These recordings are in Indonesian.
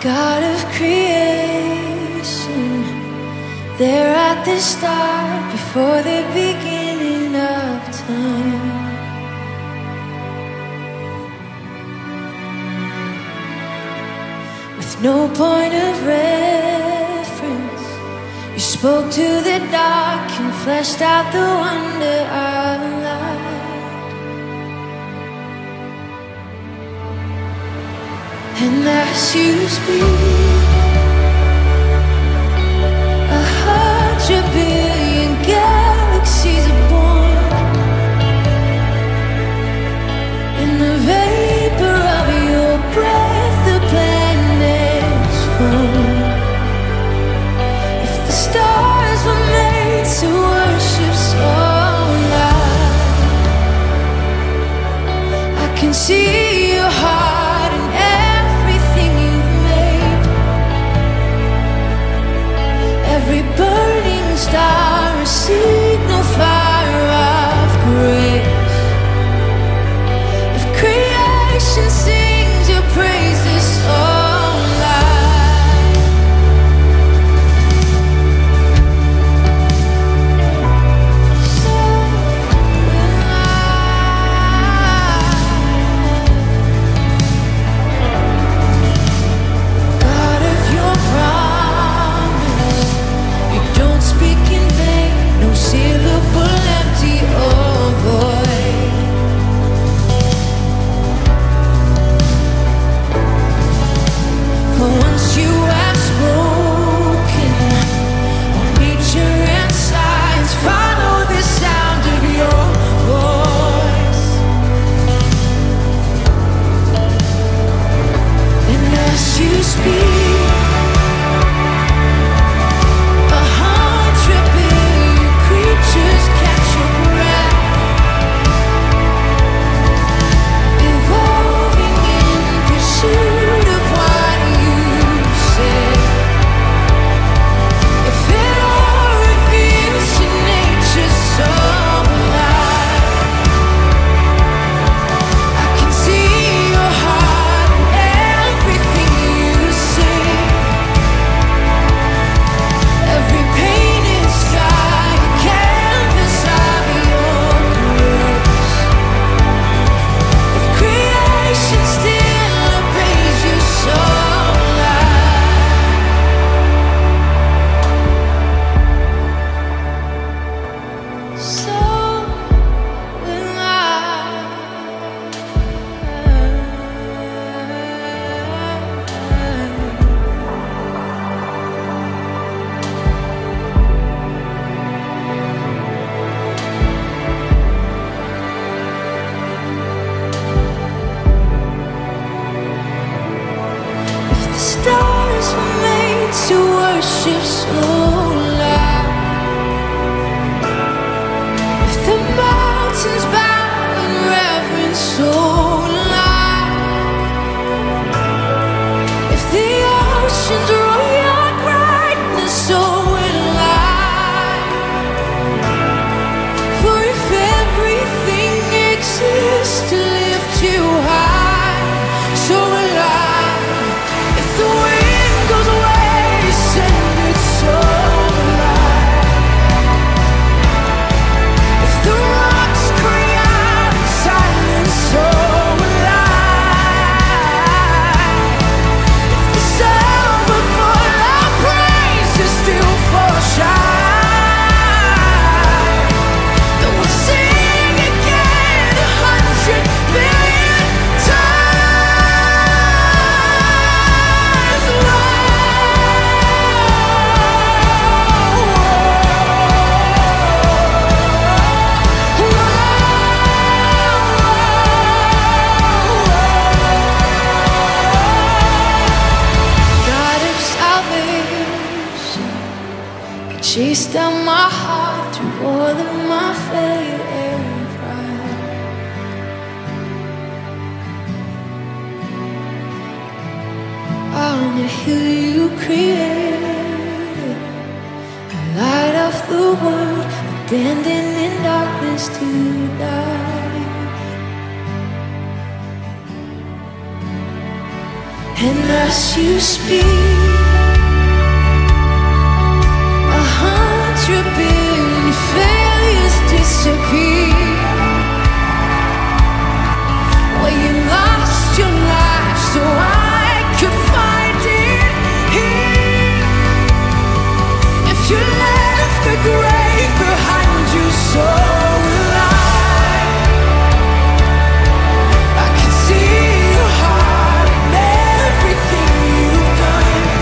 God of creation, there at the start, before the beginning of time. With no point of reference, you spoke to the dark and fleshed out the wonder of light. And as you speak, 100 billion galaxies are born. In the vapor of your breath, the planets form. If the stars were made to worship so loud, I can see your heart in everything you've made. Every burning star, a signal fire of grace. If creation sings your praises so loud, so loud. God of your promise, you don't speak in vain, no syllable empty or void. For once you have spoken, all nature and science follow the sound of your voice. And as you speak, 100 billion creatures catch your breath, evolving in pursuit of what you said. If it all reveals your nature so alive, I can see your heart in everything you say. Every painted sky, a canvas of your grace. If creation still obeys you so loud, so if the stars were made to worship so loud, if the mountains bow in reverence so loud, if the oceans roar your brightness so loud, for if everything exists to lift you high, so alive. If the wind goes away, send it so alive. If the rocks cry out in silence, so alive. If the sound before our praise is still for shine, then we'll sing again 100 billion times. God of salvation, you chased down my heart through all of my failure and pride. On the hill you created, the light of the world, abandoned in darkness to die. And as you speak, 100 billion failures disappear. Well, you lost your life so I could find it here. If you left the grave behind you, so will I. I can see your heart and everything you've done.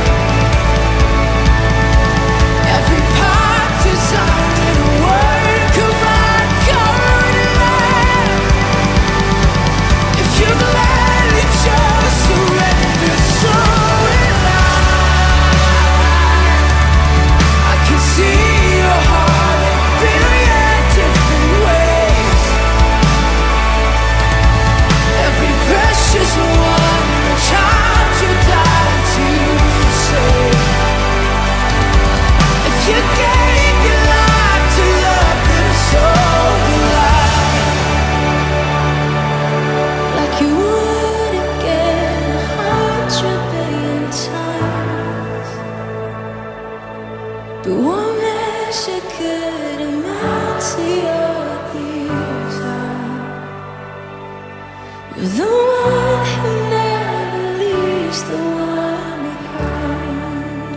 Every part designed in a work of art, covered in love. If you gladly just surrender, so will I can see your heart in a billion different ways. Every precious one, a child you died to save. If you gave your life to love them, so will I. Like you would again 100 billion times. But one measure could amount to your desire. You're the one who never leaves the one behind.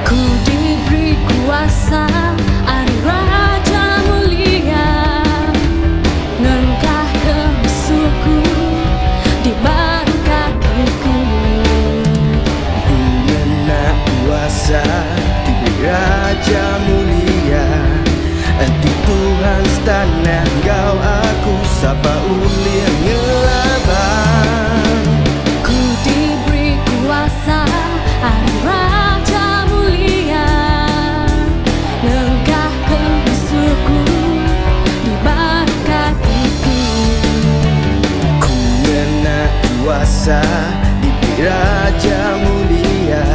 Ku diberi kuasa, ari raja mulia, ngangkah musuhku di bawah kakiku. Mengenal kuasa diberi raja mulia, Enti Tuhan setanah kau aku sapa ulir ngelaban. Ku diberi kuasa, ari raja mulia, ngangkah musuhku di bawah kakiku. Ku mengenal kuasa diberi raja mulia,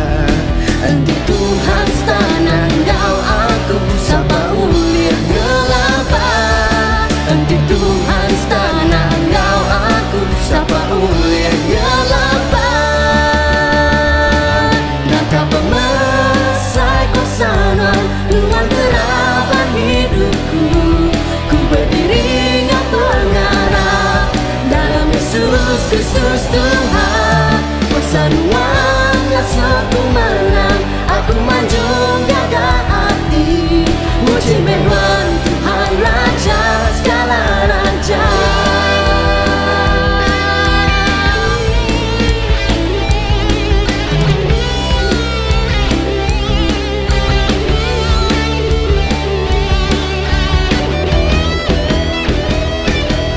Enti Tuhan setanah kau aku sapa ulir ngelaban. Enti Tuhan setanah kau aku sapa ulir ngelaban. Nakah pemasai kosana luar terapan hidupku. Ku berdiri ngap pengarap dalam Yesus Kristus Tuhan. Pesanuan aku menang, aku manjung jaga hati. Puji Tuhan, Tuhan Raja segala raja.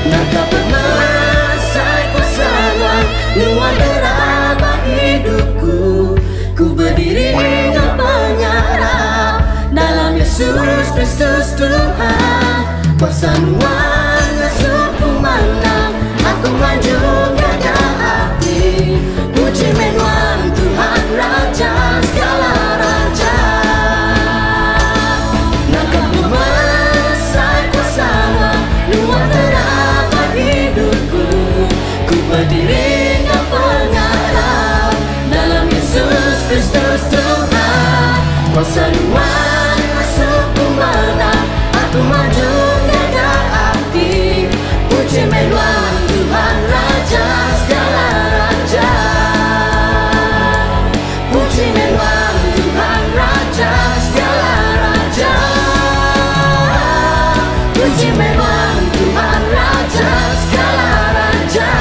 Nakah pemasai kuasa luar terabah hidupku. Ku berdiri dengan penyarap dalam Yesus Kristus Tuhan. Persanuan Yesusku menang, aku maju gada hati. Puji Tuhan, Tuhan Raja segala raja. Nakah pemasai kuasa luar terabah hidupku. Ku berdiri dengan pengarap dalam Yesus Kristus Tuhan. Persanuan masukku menang, aku maju gada hati. Puji Tuhan, Tuhan Raja segala raja. Puji Tuhan, Tuhan Raja segala raja. Puji Tuhan, Tuhan Raja segala raja.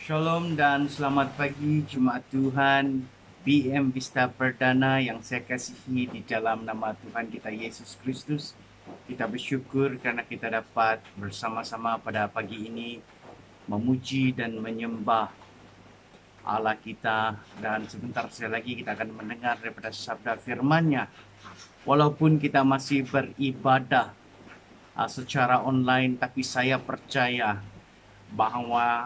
Shalom dan selamat pagi Jemaat Tuhan BM Vista Perdana yang saya kasihi di dalam nama Tuhan kita Yesus Kristus. Kita bersyukur karena kita dapat bersama-sama pada pagi ini memuji dan menyembah Allah kita, dan sebentar lagi kita akan mendengar daripada sabda firman-Nya. Walaupun kita masih beribadah secara online, tapi saya percaya bahwa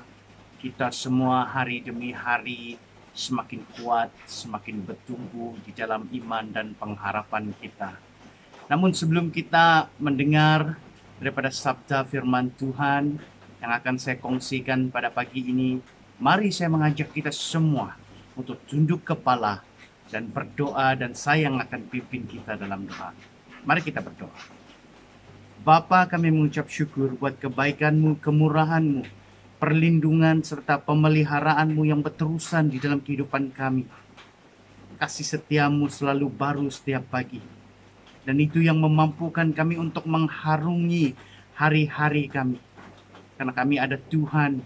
kita semua hari demi hari semakin kuat, semakin bertumbuh di dalam iman dan pengharapan kita. Namun sebelum kita mendengar daripada sabda firman Tuhan yang akan saya kongsikan pada pagi ini, mari saya mengajak kita semua untuk tunduk kepala dan berdoa, dan saya yang akan pimpin kita dalam doa. Mari kita berdoa. Bapa, kami mengucap syukur buat kebaikan-Mu, kemurahan-Mu, perlindungan serta pemeliharaanmu yang berterusan di dalam kehidupan kami. Kasih setiamu selalu baru setiap pagi. Dan itu yang memampukan kami untuk mengharungi hari-hari kami. Karena kami ada Tuhan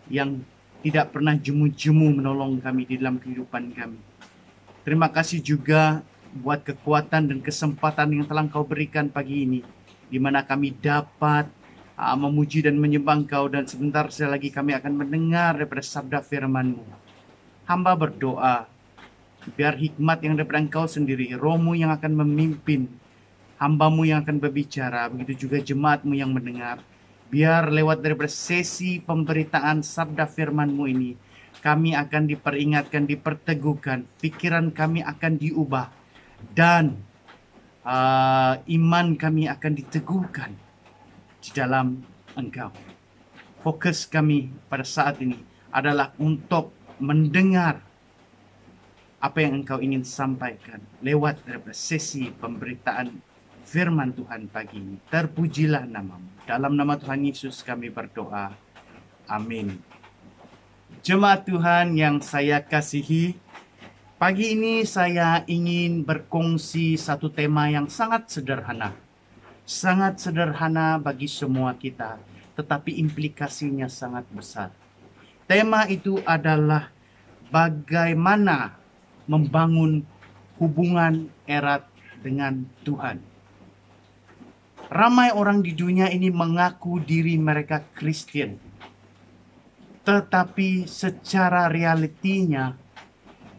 yang tidak pernah jemu-jemu menolong kami di dalam kehidupan kami. Terima kasih juga buat kekuatan dan kesempatan yang telah Engkau berikan pagi ini, di mana kami dapat memuji dan menyembah Engkau, dan sebentar lagi kami akan mendengar daripada sabda firman-Mu. Hamba berdoa, biar hikmat yang daripada Engkau sendiri, Roh-Mu yang akan memimpin, hamba-Mu yang akan berbicara, begitu juga jemaat-Mu yang mendengar. Biar lewat daripada sesi pemberitaan sabda firman-Mu ini, kami akan diperingatkan, diperteguhkan, pikiran kami akan diubah, dan iman kami akan diteguhkan di dalam Engkau. Fokus kami pada saat ini adalah untuk mendengar apa yang Engkau ingin sampaikan lewat daripada sesi pemberitaan firman Tuhan pagi ini. Terpujilah nama-Mu. Dalam nama Tuhan Yesus kami berdoa. Amin. Jemaat Tuhan yang saya kasihi, pagi ini saya ingin berkongsi satu tema yang sangat sederhana. Sangat sederhana bagi semua kita, tetapi implikasinya sangat besar. Tema itu adalah bagaimana membangun hubungan erat dengan Tuhan. Ramai orang di dunia ini mengaku diri mereka Kristen, tetapi secara realitinya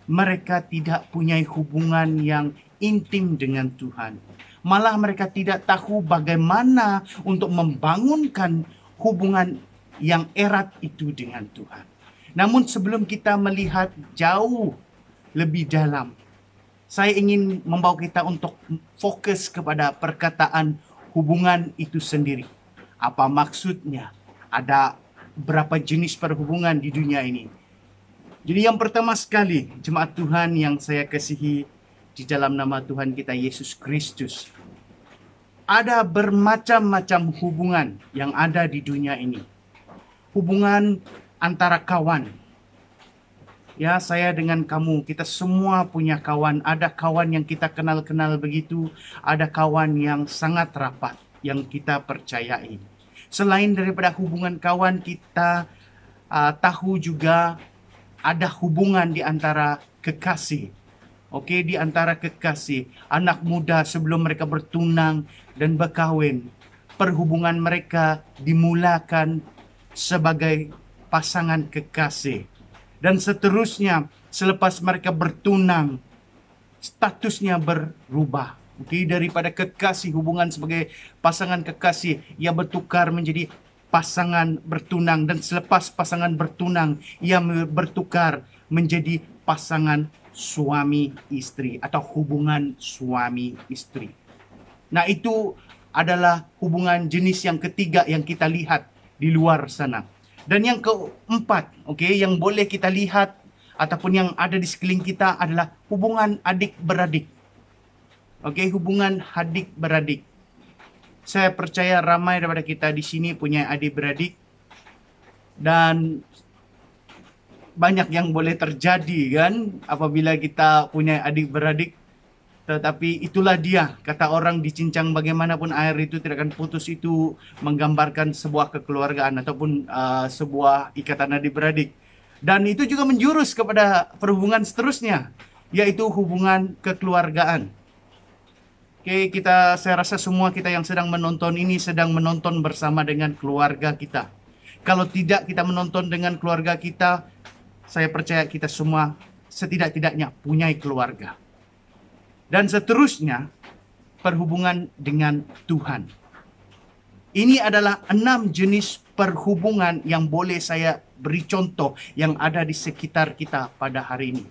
mereka tidak punya hubungan yang intim dengan Tuhan. Malah mereka tidak tahu bagaimana untuk membangunkan hubungan yang erat itu dengan Tuhan. Namun sebelum kita melihat jauh lebih dalam, saya ingin membawa kita untuk fokus kepada perkataan hubungan itu sendiri. Apa maksudnya? Ada berapa jenis perhubungan di dunia ini? Jadi yang pertama sekali, jemaat Tuhan yang saya kasihi di dalam nama Tuhan kita Yesus Kristus, ada bermacam-macam hubungan yang ada di dunia ini. Hubungan antara kawan. Ya, saya dengan kamu, kita semua punya kawan. Ada kawan yang kita kenal-kenal begitu. Ada kawan yang sangat rapat, yang kita percayai. Selain daripada hubungan kawan, kita tahu juga ada hubungan di antara kekasih. Oke, di antara kekasih, anak muda sebelum mereka bertunang dan berkahwin, perhubungan mereka dimulakan sebagai pasangan kekasih. Dan seterusnya, selepas mereka bertunang, statusnya berubah. Oke, daripada kekasih, hubungan sebagai pasangan kekasih, ia bertukar menjadi pasangan bertunang. Dan selepas pasangan bertunang, ia bertukar menjadi pasangan suami istri atau hubungan suami istri. Nah, itu adalah hubungan jenis yang ketiga yang kita lihat di luar sana. Dan yang keempat, yang boleh kita lihat ataupun yang ada di sekeliling kita adalah hubungan adik-beradik. Hubungan adik-beradik. Saya percaya ramai daripada kita di sini punya adik-beradik, dan banyak yang boleh terjadi kan apabila kita punya adik-beradik. Tetapi itulah dia, kata orang dicincang bagaimanapun air itu tidak akan putus, itu menggambarkan sebuah kekeluargaan ataupun sebuah ikatan adik-beradik. Dan itu juga menjurus kepada perhubungan seterusnya, yaitu hubungan kekeluargaan. Oke, saya rasa semua kita yang sedang menonton ini sedang menonton bersama dengan keluarga kita. Kalau tidak kita menonton dengan keluarga kita, saya percaya kita semua setidak-tidaknya punya keluarga. Dan seterusnya, perhubungan dengan Tuhan. Ini adalah 6 jenis perhubungan yang boleh saya beri contoh yang ada di sekitar kita pada hari ini.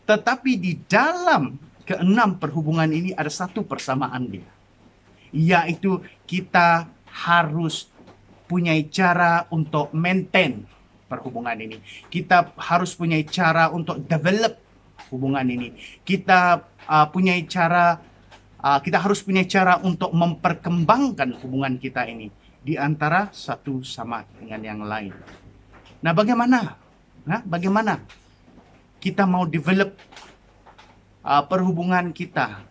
Tetapi di dalam ke-6 perhubungan ini ada satu persamaan dia. Yaitu kita harus punya cara untuk maintain perhubungan ini. Kita harus punya cara untuk develop hubungan ini. Kita harus punya cara untuk memperkembangkan hubungan kita ini di antara satu sama dengan yang lain. Nah, bagaimana kita mau develop perhubungan kita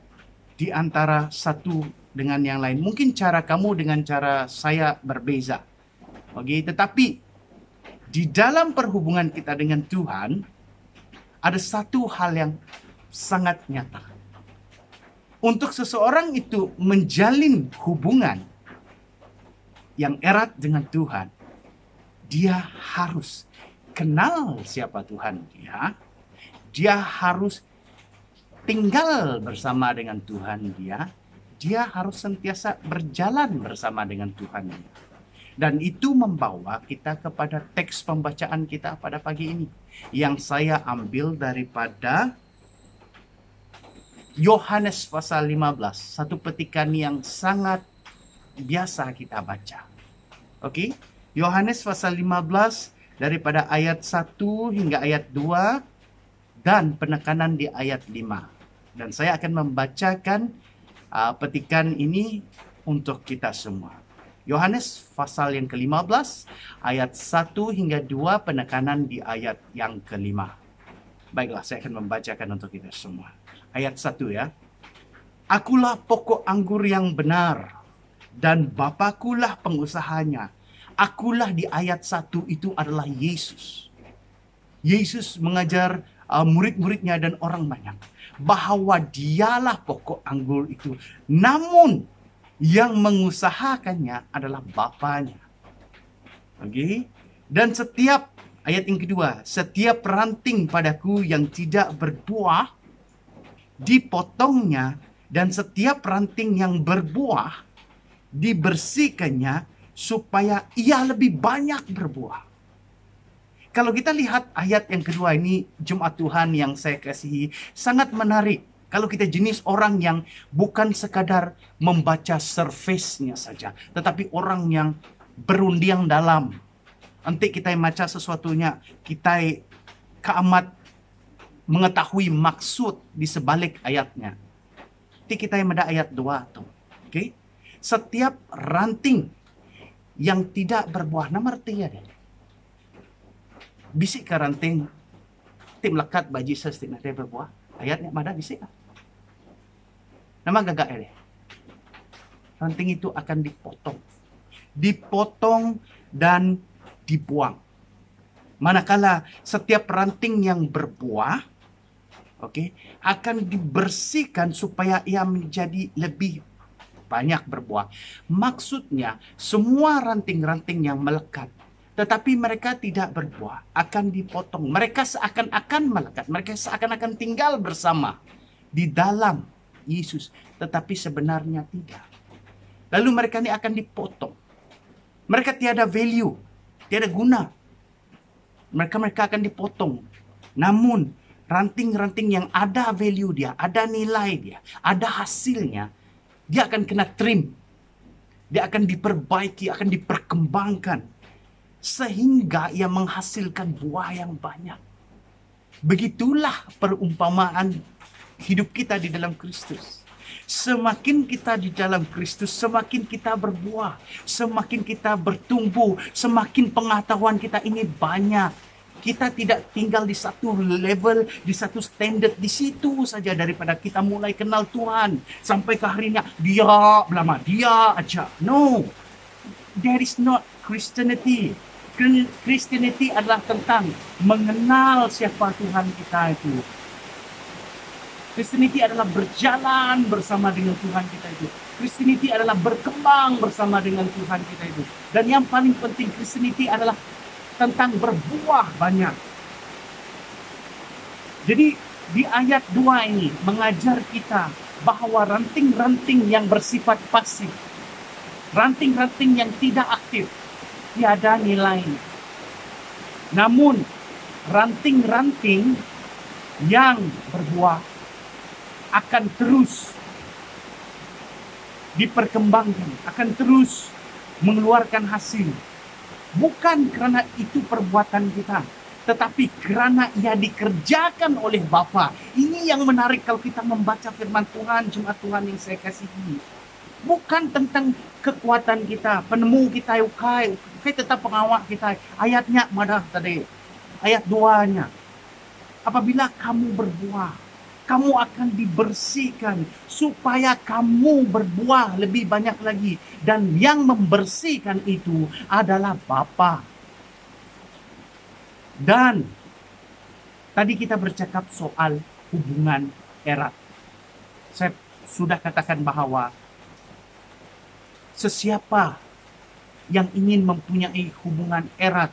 di antara satu dengan yang lain? Mungkin cara kamu dengan cara saya berbeza. Oke, tetapi di dalam perhubungan kita dengan Tuhan ada satu hal yang sangat nyata. Untuk seseorang itu menjalin hubungan yang erat dengan Tuhan, dia harus kenal siapa Tuhan dia. Dia harus tinggal bersama dengan Tuhan dia. Dia harus sentiasa berjalan bersama dengan Tuhan dia. Dan itu membawa kita kepada teks pembacaan kita pada pagi ini, yang saya ambil daripada Yohanes pasal 15, satu petikan yang sangat biasa kita baca. Oke, Yohanes pasal 15 daripada ayat 1 hingga ayat 2 dan penekanan di ayat 5. Dan saya akan membacakan petikan ini untuk kita semua. Yohanes pasal yang ke-15 ayat 1 hingga 2, penekanan di ayat yang ke-5. Baiklah, saya akan membacakan untuk kita semua. Ayat 1 ya. Akulah pokok anggur yang benar, dan Bapakulah pengusahanya. Akulah di ayat 1 itu adalah Yesus. Yesus mengajar murid-muridnya dan orang banyak bahwa dialah pokok anggur itu. Namun yang mengusahakannya adalah Bapanya. Oke. Dan setiap, ayat yang kedua, setiap ranting padaku yang tidak berbuah dipotongnya, dan setiap ranting yang berbuah dibersihkannya supaya ia lebih banyak berbuah. Kalau kita lihat ayat yang kedua ini, Jumat Tuhan yang saya kasihi, sangat menarik. Kalau kita jenis orang yang bukan sekadar membaca surface-nya saja, tetapi orang yang berundiang dalam. Nanti kita membaca sesuatunya, kita keamat mengetahui maksud di sebalik ayatnya. Nanti kita yang ada ayat 2 tuh. Oke? Setiap ranting yang tidak berbuah, nama artinya deh. Bisik ke ranting, tim lekat bagi sestik nanti berbuah. Ayatnya mana bisik? Nama gagak deh. Ranting itu akan dipotong. Dipotong dan dibuang. Manakala setiap ranting yang berbuah, akan dibersihkan supaya ia menjadi lebih banyak berbuah. Maksudnya, semua ranting-ranting yang melekat, tetapi mereka tidak berbuah, akan dipotong. Mereka seakan-akan melekat, mereka seakan-akan tinggal bersama di dalam Yesus, tetapi sebenarnya tidak. Lalu mereka ini akan dipotong. Mereka tiada value, tiada guna. Mereka akan dipotong. Namun, ranting-ranting yang ada value dia, ada nilai dia, ada hasilnya, dia akan kena trim. Dia akan diperbaiki, akan diperkembangkan. Sehingga ia menghasilkan buah yang banyak. Begitulah perumpamaan hidup kita di dalam Kristus. Semakin kita di dalam Kristus, semakin kita berbuah, semakin kita bertumbuh, semakin pengetahuan kita ini banyak. Kita tidak tinggal di satu level, di satu standard di situ saja daripada kita mulai kenal Tuhan sampai ke harinya dia belama dia aja. No, there is not Christianity. Christianity adalah tentang mengenal siapa Tuhan kita itu. Christianity adalah berjalan bersama dengan Tuhan kita itu. Christianity adalah berkembang bersama dengan Tuhan kita itu. Dan yang paling penting Christianity adalah tentang berbuah banyak. Jadi di ayat 2 ini mengajar kita bahwa ranting-ranting yang bersifat pasif, ranting-ranting yang tidak aktif, tiada nilainya. Namun ranting-ranting yang berbuah akan terus diperkembangkan, akan terus mengeluarkan hasil. Bukan kerana itu perbuatan kita, tetapi kerana ia dikerjakan oleh Bapa. Ini yang menarik kalau kita membaca firman Tuhan, jemaat Tuhan yang saya kasihi. Bukan tentang kekuatan kita, penemu kita, ukai tetap pengawak kita. Ayatnya madah tadi, ayat 2-nya. Apabila kamu berbuah, kamu akan dibersihkan supaya kamu berbuah lebih banyak lagi. Dan yang membersihkan itu adalah Bapa. Dan tadi kita bercakap soal hubungan erat. Saya sudah katakan bahwa sesiapa yang ingin mempunyai hubungan erat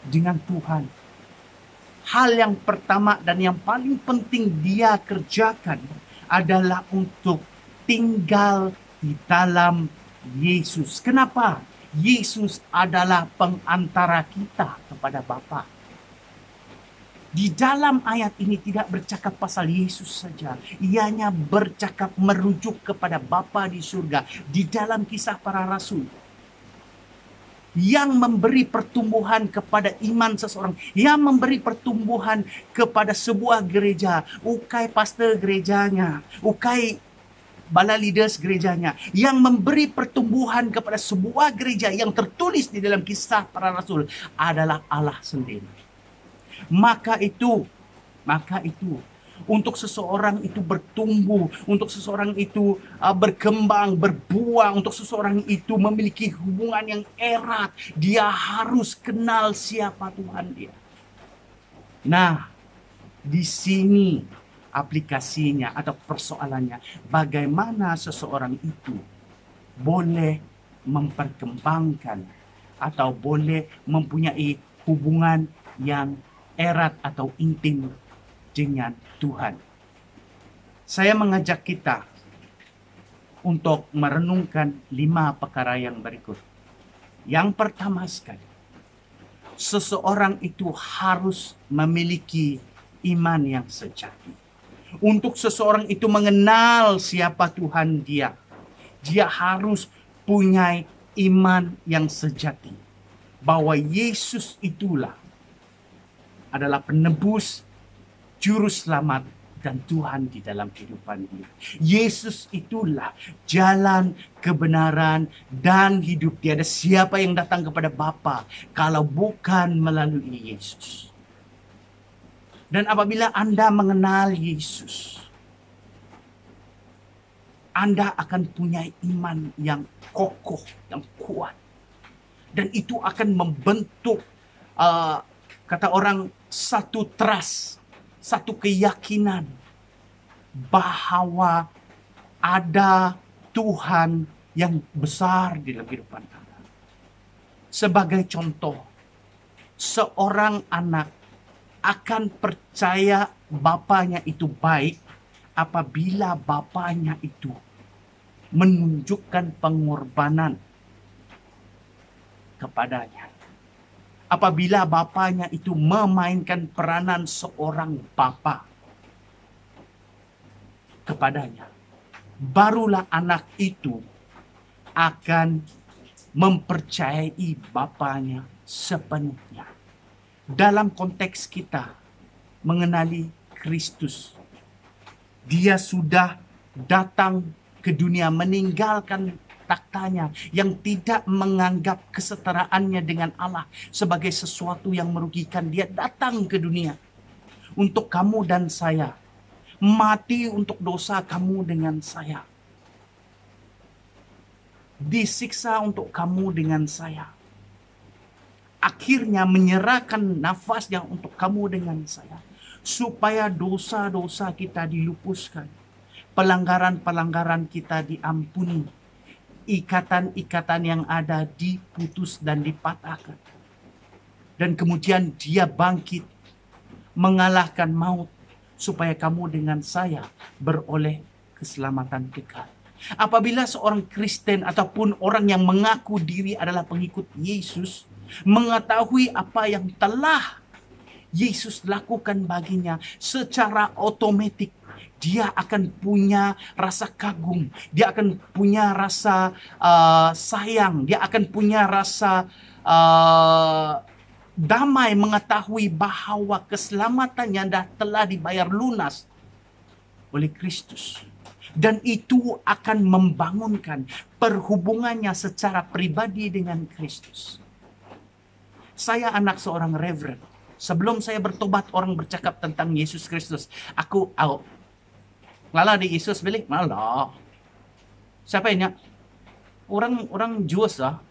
dengan Tuhan, hal yang pertama dan yang paling penting dia kerjakan adalah untuk tinggal di dalam Yesus. Kenapa? Yesus adalah pengantara kita kepada Bapa. Di dalam ayat ini tidak bercakap pasal Yesus saja. Ianya bercakap merujuk kepada Bapa di surga. Di dalam Kisah Para Rasul, yang memberi pertumbuhan kepada iman seseorang, yang memberi pertumbuhan kepada sebuah gereja, ukai pastor gerejanya, ukai bala leaders gerejanya, yang memberi pertumbuhan kepada sebuah gereja yang tertulis di dalam Kisah Para Rasul adalah Allah sendiri. Maka itu untuk seseorang itu bertumbuh, untuk seseorang itu berkembang, berbuah, untuk seseorang itu memiliki hubungan yang erat, dia harus kenal siapa Tuhan dia. Nah, di sini aplikasinya atau persoalannya, bagaimana seseorang itu boleh memperkembangkan atau boleh mempunyai hubungan yang erat atau intim dengan Tuhan. Saya mengajak kita untuk merenungkan 5 perkara yang berikut. Yang pertama sekali, seseorang itu harus memiliki iman yang sejati. Untuk seseorang itu mengenal siapa Tuhan dia, dia harus punya iman yang sejati. Bahwa Yesus itulah adalah penebus, juru selamat, dan Tuhan di dalam kehidupan dia. Yesus itulah jalan, kebenaran, dan hidup. Tiada siapa yang datang kepada Bapa kalau bukan melalui Yesus. Dan apabila Anda mengenal Yesus, Anda akan punya iman yang kokoh, yang kuat. Dan itu akan membentuk, kata orang, satu trust, satu keyakinan bahwa ada Tuhan yang besar di dalam kehidupan Anda. Sebagai contoh, seorang anak akan percaya bapanya itu baik apabila bapanya itu menunjukkan pengorbanan kepadanya. Apabila bapanya itu memainkan peranan seorang bapa kepadanya, barulah anak itu akan mempercayai bapanya sepenuhnya. Dalam konteks kita mengenali Kristus, dia sudah datang ke dunia meninggalkan taktanya, yang tidak menganggap kesetaraannya dengan Allah sebagai sesuatu yang merugikan. Dia datang ke dunia untuk kamu dan saya, mati untuk dosa kamu dengan saya, disiksa untuk kamu dengan saya, akhirnya menyerahkan nafasnya untuk kamu dengan saya, supaya dosa-dosa kita dilupuskan, pelanggaran-pelanggaran kita diampuni, ikatan-ikatan yang ada diputus dan dipatahkan. Dan kemudian dia bangkit, mengalahkan maut, supaya kamu dengan saya beroleh keselamatan kekal. Apabila seorang Kristen ataupun orang yang mengaku diri adalah pengikut Yesus mengetahui apa yang telah Yesus lakukan baginya, secara otomatis dia akan punya rasa kagum, dia akan punya rasa sayang, dia akan punya rasa damai, mengetahui bahwa keselamatannya telah dibayar lunas oleh Kristus. Dan itu akan membangunkan perhubungannya secara pribadi dengan Kristus. Saya anak seorang reverend. Sebelum saya bertobat, orang bercakap tentang Yesus Kristus. Aku out. Lala di Yesus balik malah. Siapa ini? Orang Jews lah.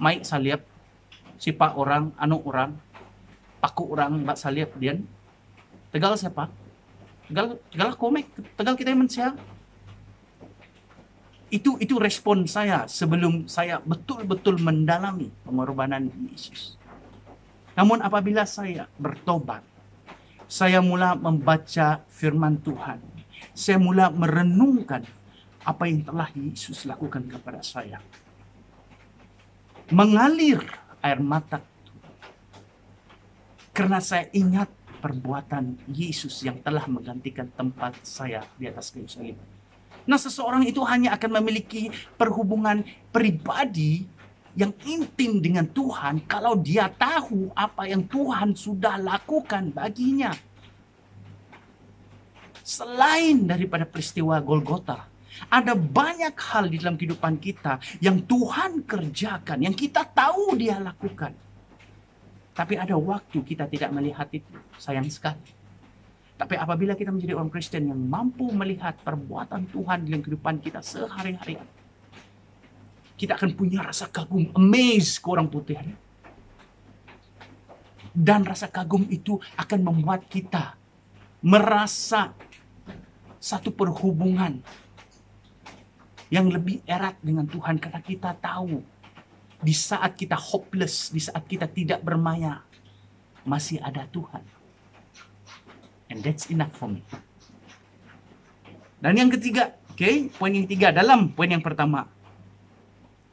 Maik salib. Siapa orang, anu orang. Paku orang, mbak salib dian. Tegal siapa? Tegal komik. Tegal kita manusia. Itu respon saya sebelum saya betul-betul mendalami pengorbanan Yesus. Namun apabila saya bertobat, saya mula membaca firman Tuhan. Saya mula merenungkan apa yang telah Yesus lakukan kepada saya. Mengalir air mata. Karena saya ingat perbuatan Yesus yang telah menggantikan tempat saya di atas kayu salib. Nah, seseorang itu hanya akan memiliki perhubungan pribadi yang intim dengan Tuhan kalau dia tahu apa yang Tuhan sudah lakukan baginya. Selain daripada peristiwa Golgota, ada banyak hal di dalam kehidupan kita yang Tuhan kerjakan, yang kita tahu dia lakukan. Tapi ada waktu kita tidak melihat itu, sayang sekali. Tapi apabila kita menjadi orang Kristen yang mampu melihat perbuatan Tuhan dalam kehidupan kita sehari-hari, kita akan punya rasa kagum, amaze ke orang putih. Dan rasa kagum itu akan membuat kita merasa satu perhubungan yang lebih erat dengan Tuhan. Karena kita tahu di saat kita hopeless, di saat kita tidak bermaya, masih ada Tuhan. And that's enough for me. Dan yang ketiga, poin yang ketiga dalam poin yang pertama.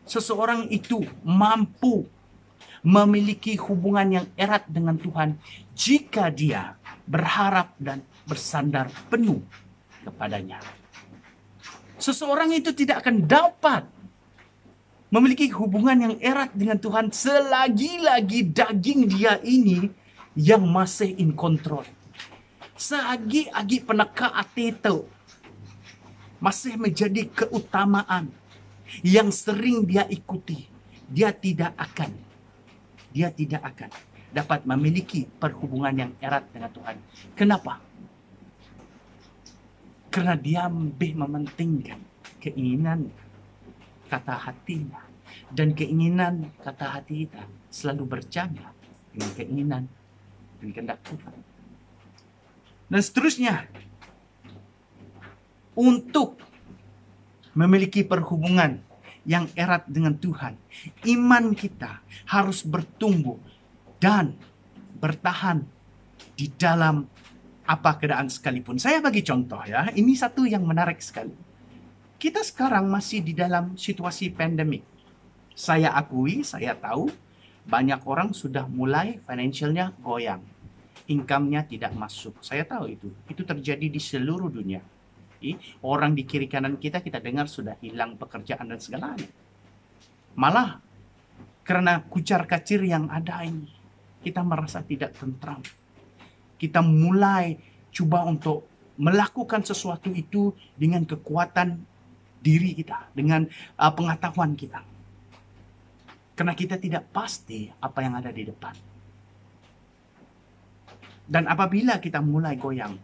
Seseorang itu mampu memiliki hubungan yang erat dengan Tuhan jika dia berharap dan bersandar penuh kepadanya. Seseorang itu tidak akan dapat memiliki hubungan yang erat dengan Tuhan selagi-lagi daging dia ini yang masih in control. Seagi-agi peneka hati itu masih menjadi keutamaan yang sering dia ikuti. Dia tidak akan dapat memiliki perhubungan yang erat dengan Tuhan. Kenapa? Karena dia lebih mementingkan keinginan kata hatinya. Dan keinginan kata hati kita selalu berjaga dengan keinginan dan kehendak Tuhan. Dan seterusnya, untuk memiliki perhubungan yang erat dengan Tuhan, iman kita harus bertumbuh dan bertahan di dalam apa keadaan sekalipun. Saya bagi contoh ya, ini satu yang menarik sekali. Kita sekarang masih di dalam situasi pandemik. Saya akui, saya tahu banyak orang sudah mulai financialnya goyang. Income-nya tidak masuk. Saya tahu itu. Itu terjadi di seluruh dunia. Orang di kiri kanan kita dengar sudah hilang pekerjaan dan segalanya. Malah karena kucar kacir yang ada ini, kita merasa tidak tentram. Kita mulai coba untuk melakukan sesuatu itu dengan kekuatan diri kita, dengan pengetahuan kita. Karena kita tidak pasti apa yang ada di depan. Dan apabila kita mulai goyang,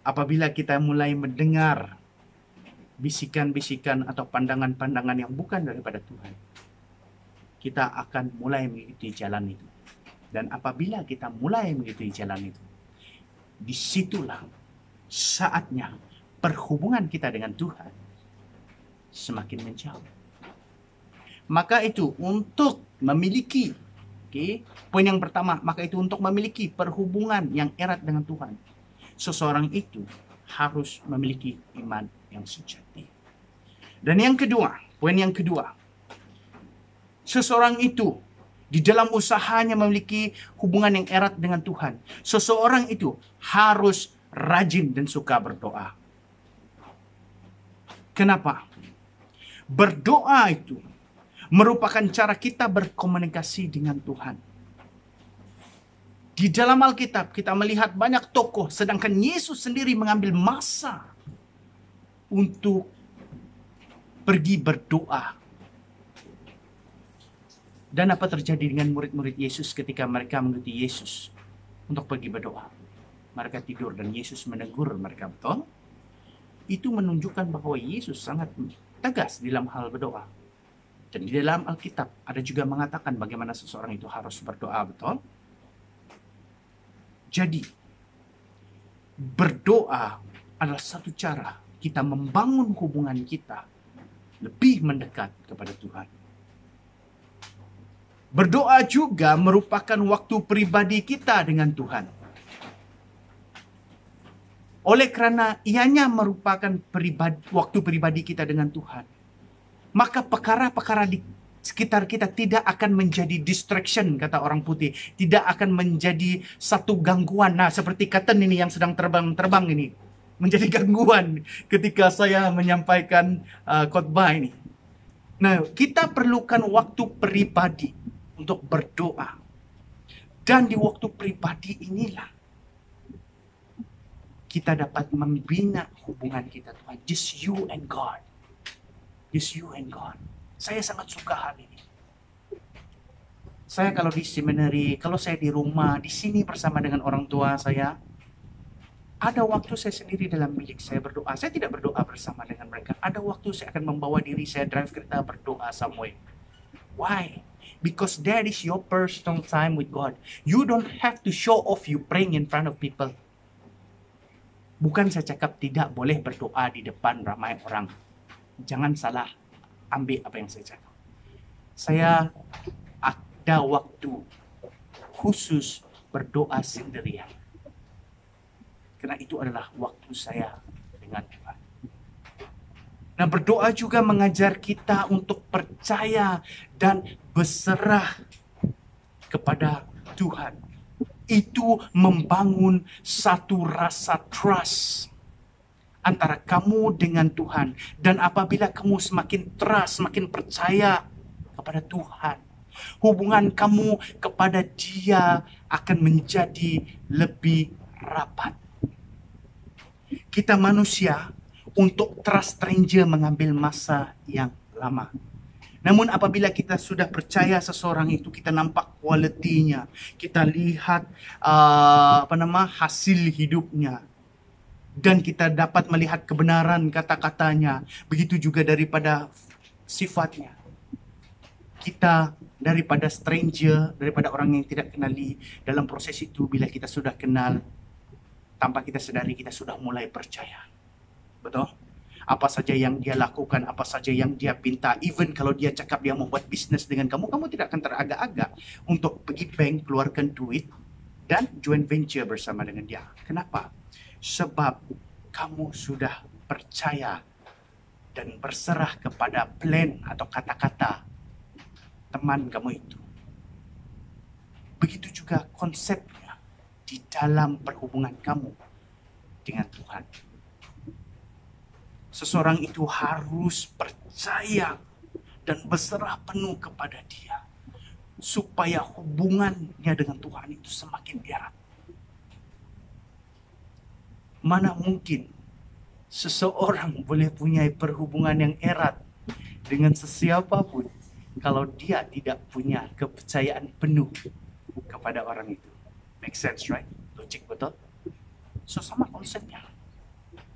apabila kita mulai mendengar bisikan-bisikan atau pandangan-pandangan yang bukan daripada Tuhan, kita akan mulai mengikuti jalan itu. Dan apabila kita mulai mengikuti jalan itu, disitulah saatnya perhubungan kita dengan Tuhan semakin menjauh. Maka itu untuk memiliki, poin yang pertama, maka itu untuk memiliki perhubungan yang erat dengan Tuhan, seseorang itu harus memiliki iman yang sejati. Dan yang kedua, poin yang kedua, seseorang itu di dalam usahanya memiliki hubungan yang erat dengan Tuhan, seseorang itu harus rajin dan suka berdoa. Kenapa? Berdoa itu merupakan cara kita berkomunikasi dengan Tuhan. Di dalam Alkitab kita melihat banyak tokoh, sedangkan Yesus sendiri mengambil masa untuk pergi berdoa. Dan apa terjadi dengan murid-murid Yesus ketika mereka mengikuti Yesus untuk pergi berdoa? Mereka tidur dan Yesus menegur mereka, betul? Itu menunjukkan bahwa Yesus sangat tegas dalam hal berdoa. Dan di dalam Alkitab ada juga mengatakan bagaimana seseorang itu harus berdoa, betul? Jadi, berdoa adalah satu cara kita membangun hubungan kita lebih mendekat kepada Tuhan. Berdoa juga merupakan waktu pribadi kita dengan Tuhan. Oleh karena ianya merupakan waktu pribadi kita dengan Tuhan, maka perkara-perkara di sekitar kita tidak akan menjadi distraction, kata orang putih. Tidak akan menjadi satu gangguan. Nah, seperti curtain ini yang sedang terbang-terbang ini. Menjadi gangguan ketika saya menyampaikan khotbah ini. Nah, kita perlukan waktu pribadi untuk berdoa. Dan di waktu pribadi inilah kita dapat membina hubungan kita Tuhan. Just you and God. Just you and God. Saya sangat suka hal ini. Saya kalau di seminari, kalau saya di rumah, di sini bersama dengan orang tua saya, ada waktu saya sendiri dalam bilik saya berdoa. Saya tidak berdoa bersama dengan mereka. Ada waktu saya akan membawa diri saya drive kereta berdoa somewhere. Why? Because that is your personal time with God. You don't have to show off you praying in front of people. Bukan saya cakap tidak boleh berdoa di depan ramai orang. Jangan salah ambil apa yang saya cakap. Saya ada waktu khusus berdoa sendirian. Karena itu adalah waktu saya dengan Tuhan. Nah, berdoa juga mengajar kita untuk percaya dan berserah kepada Tuhan. Itu membangun satu rasa trust antara kamu dengan Tuhan. Dan apabila kamu semakin trust, semakin percaya kepada Tuhan, hubungan kamu kepada Dia akan menjadi lebih rapat. Kita manusia untuk trust stranger mengambil masa yang lama. Namun apabila kita sudah percaya seseorang itu, kita nampak kualitinya, kita lihat hasil hidupnya, dan kita dapat melihat kebenaran kata-katanya, begitu juga daripada sifatnya. Kita daripada stranger, daripada orang yang tidak kenali, dalam proses itu bila kita sudah kenal, tanpa kita sadari kita sudah mulai percaya. Betul? Apa saja yang dia lakukan, apa saja yang dia pinta, even kalau dia cakap dia membuat bisnis dengan kamu, kamu tidak akan teragak-agak untuk pergi bank, keluarkan duit, dan joint venture bersama dengan dia. Kenapa? Sebab kamu sudah percaya dan berserah kepada plan atau kata-kata teman kamu itu. Begitu juga konsepnya di dalam perhubungan kamu dengan Tuhan. Seseorang itu harus percaya dan berserah penuh kepada Dia, supaya hubungannya dengan Tuhan itu semakin erat. Mana mungkin Seseorang boleh punya perhubungan yang erat dengan sesiapapun kalau dia tidak punya kepercayaan penuh kepada orang itu. Make sense, right? Logik, betul? So, sama konsepnya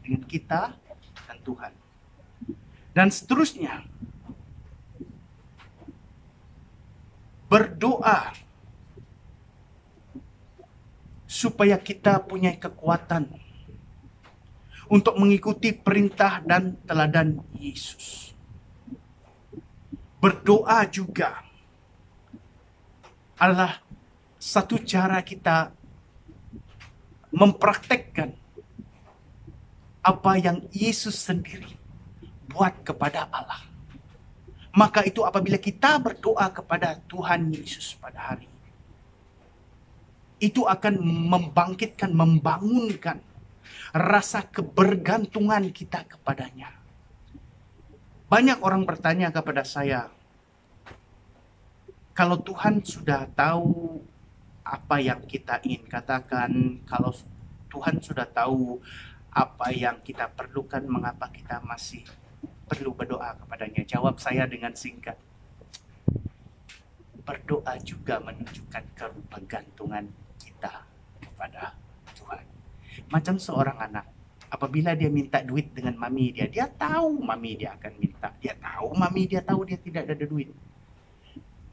dengan kita dan Tuhan. Dan seterusnya, berdoa supaya kita punya kekuatan untuk mengikuti perintah dan teladan Yesus. Berdoa juga adalah satu cara kita mempraktekkan apa yang Yesus sendiri buat kepada Allah. Maka itu apabila kita berdoa kepada Tuhan Yesus pada hari ini, itu akan membangkitkan, membangunkan rasa kebergantungan kita kepadanya. Banyak orang bertanya kepada saya, kalau Tuhan sudah tahu apa yang kita ingin katakan, kalau Tuhan sudah tahu apa yang kita perlukan, mengapa kita masih perlu berdoa kepadanya? Jawab saya dengan singkat. Berdoa juga menunjukkan kebergantungan kita kepada Tuhan. Macam seorang anak, apabila dia minta duit dengan mami dia, dia tahu mami dia akan minta. Dia tahu mami dia tahu dia tidak ada duit.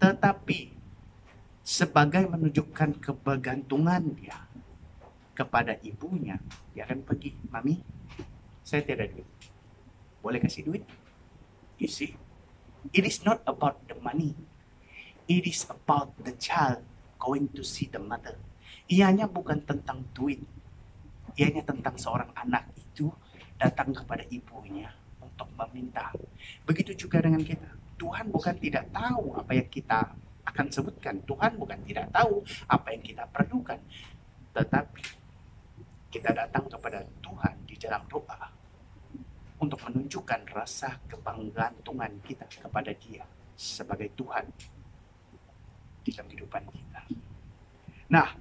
Tetapi sebagai menunjukkan kebergantungan dia kepada ibunya, dia akan pergi, mami, saya tidak ada duit. Boleh kasih duit? You see, it is not about the money. It is about the child going to see the mother. Ianya bukan tentang duit. Ianya tentang seorang anak itu datang kepada ibunya untuk meminta. Begitu juga dengan kita. Tuhan bukan tidak tahu apa yang kita akan sebutkan. Tuhan bukan tidak tahu apa yang kita perlukan. Tetapi kita datang kepada Tuhan di dalam doa untuk menunjukkan rasa kebanggantungan kita kepada Dia sebagai Tuhan di dalam kehidupan kita. Nah,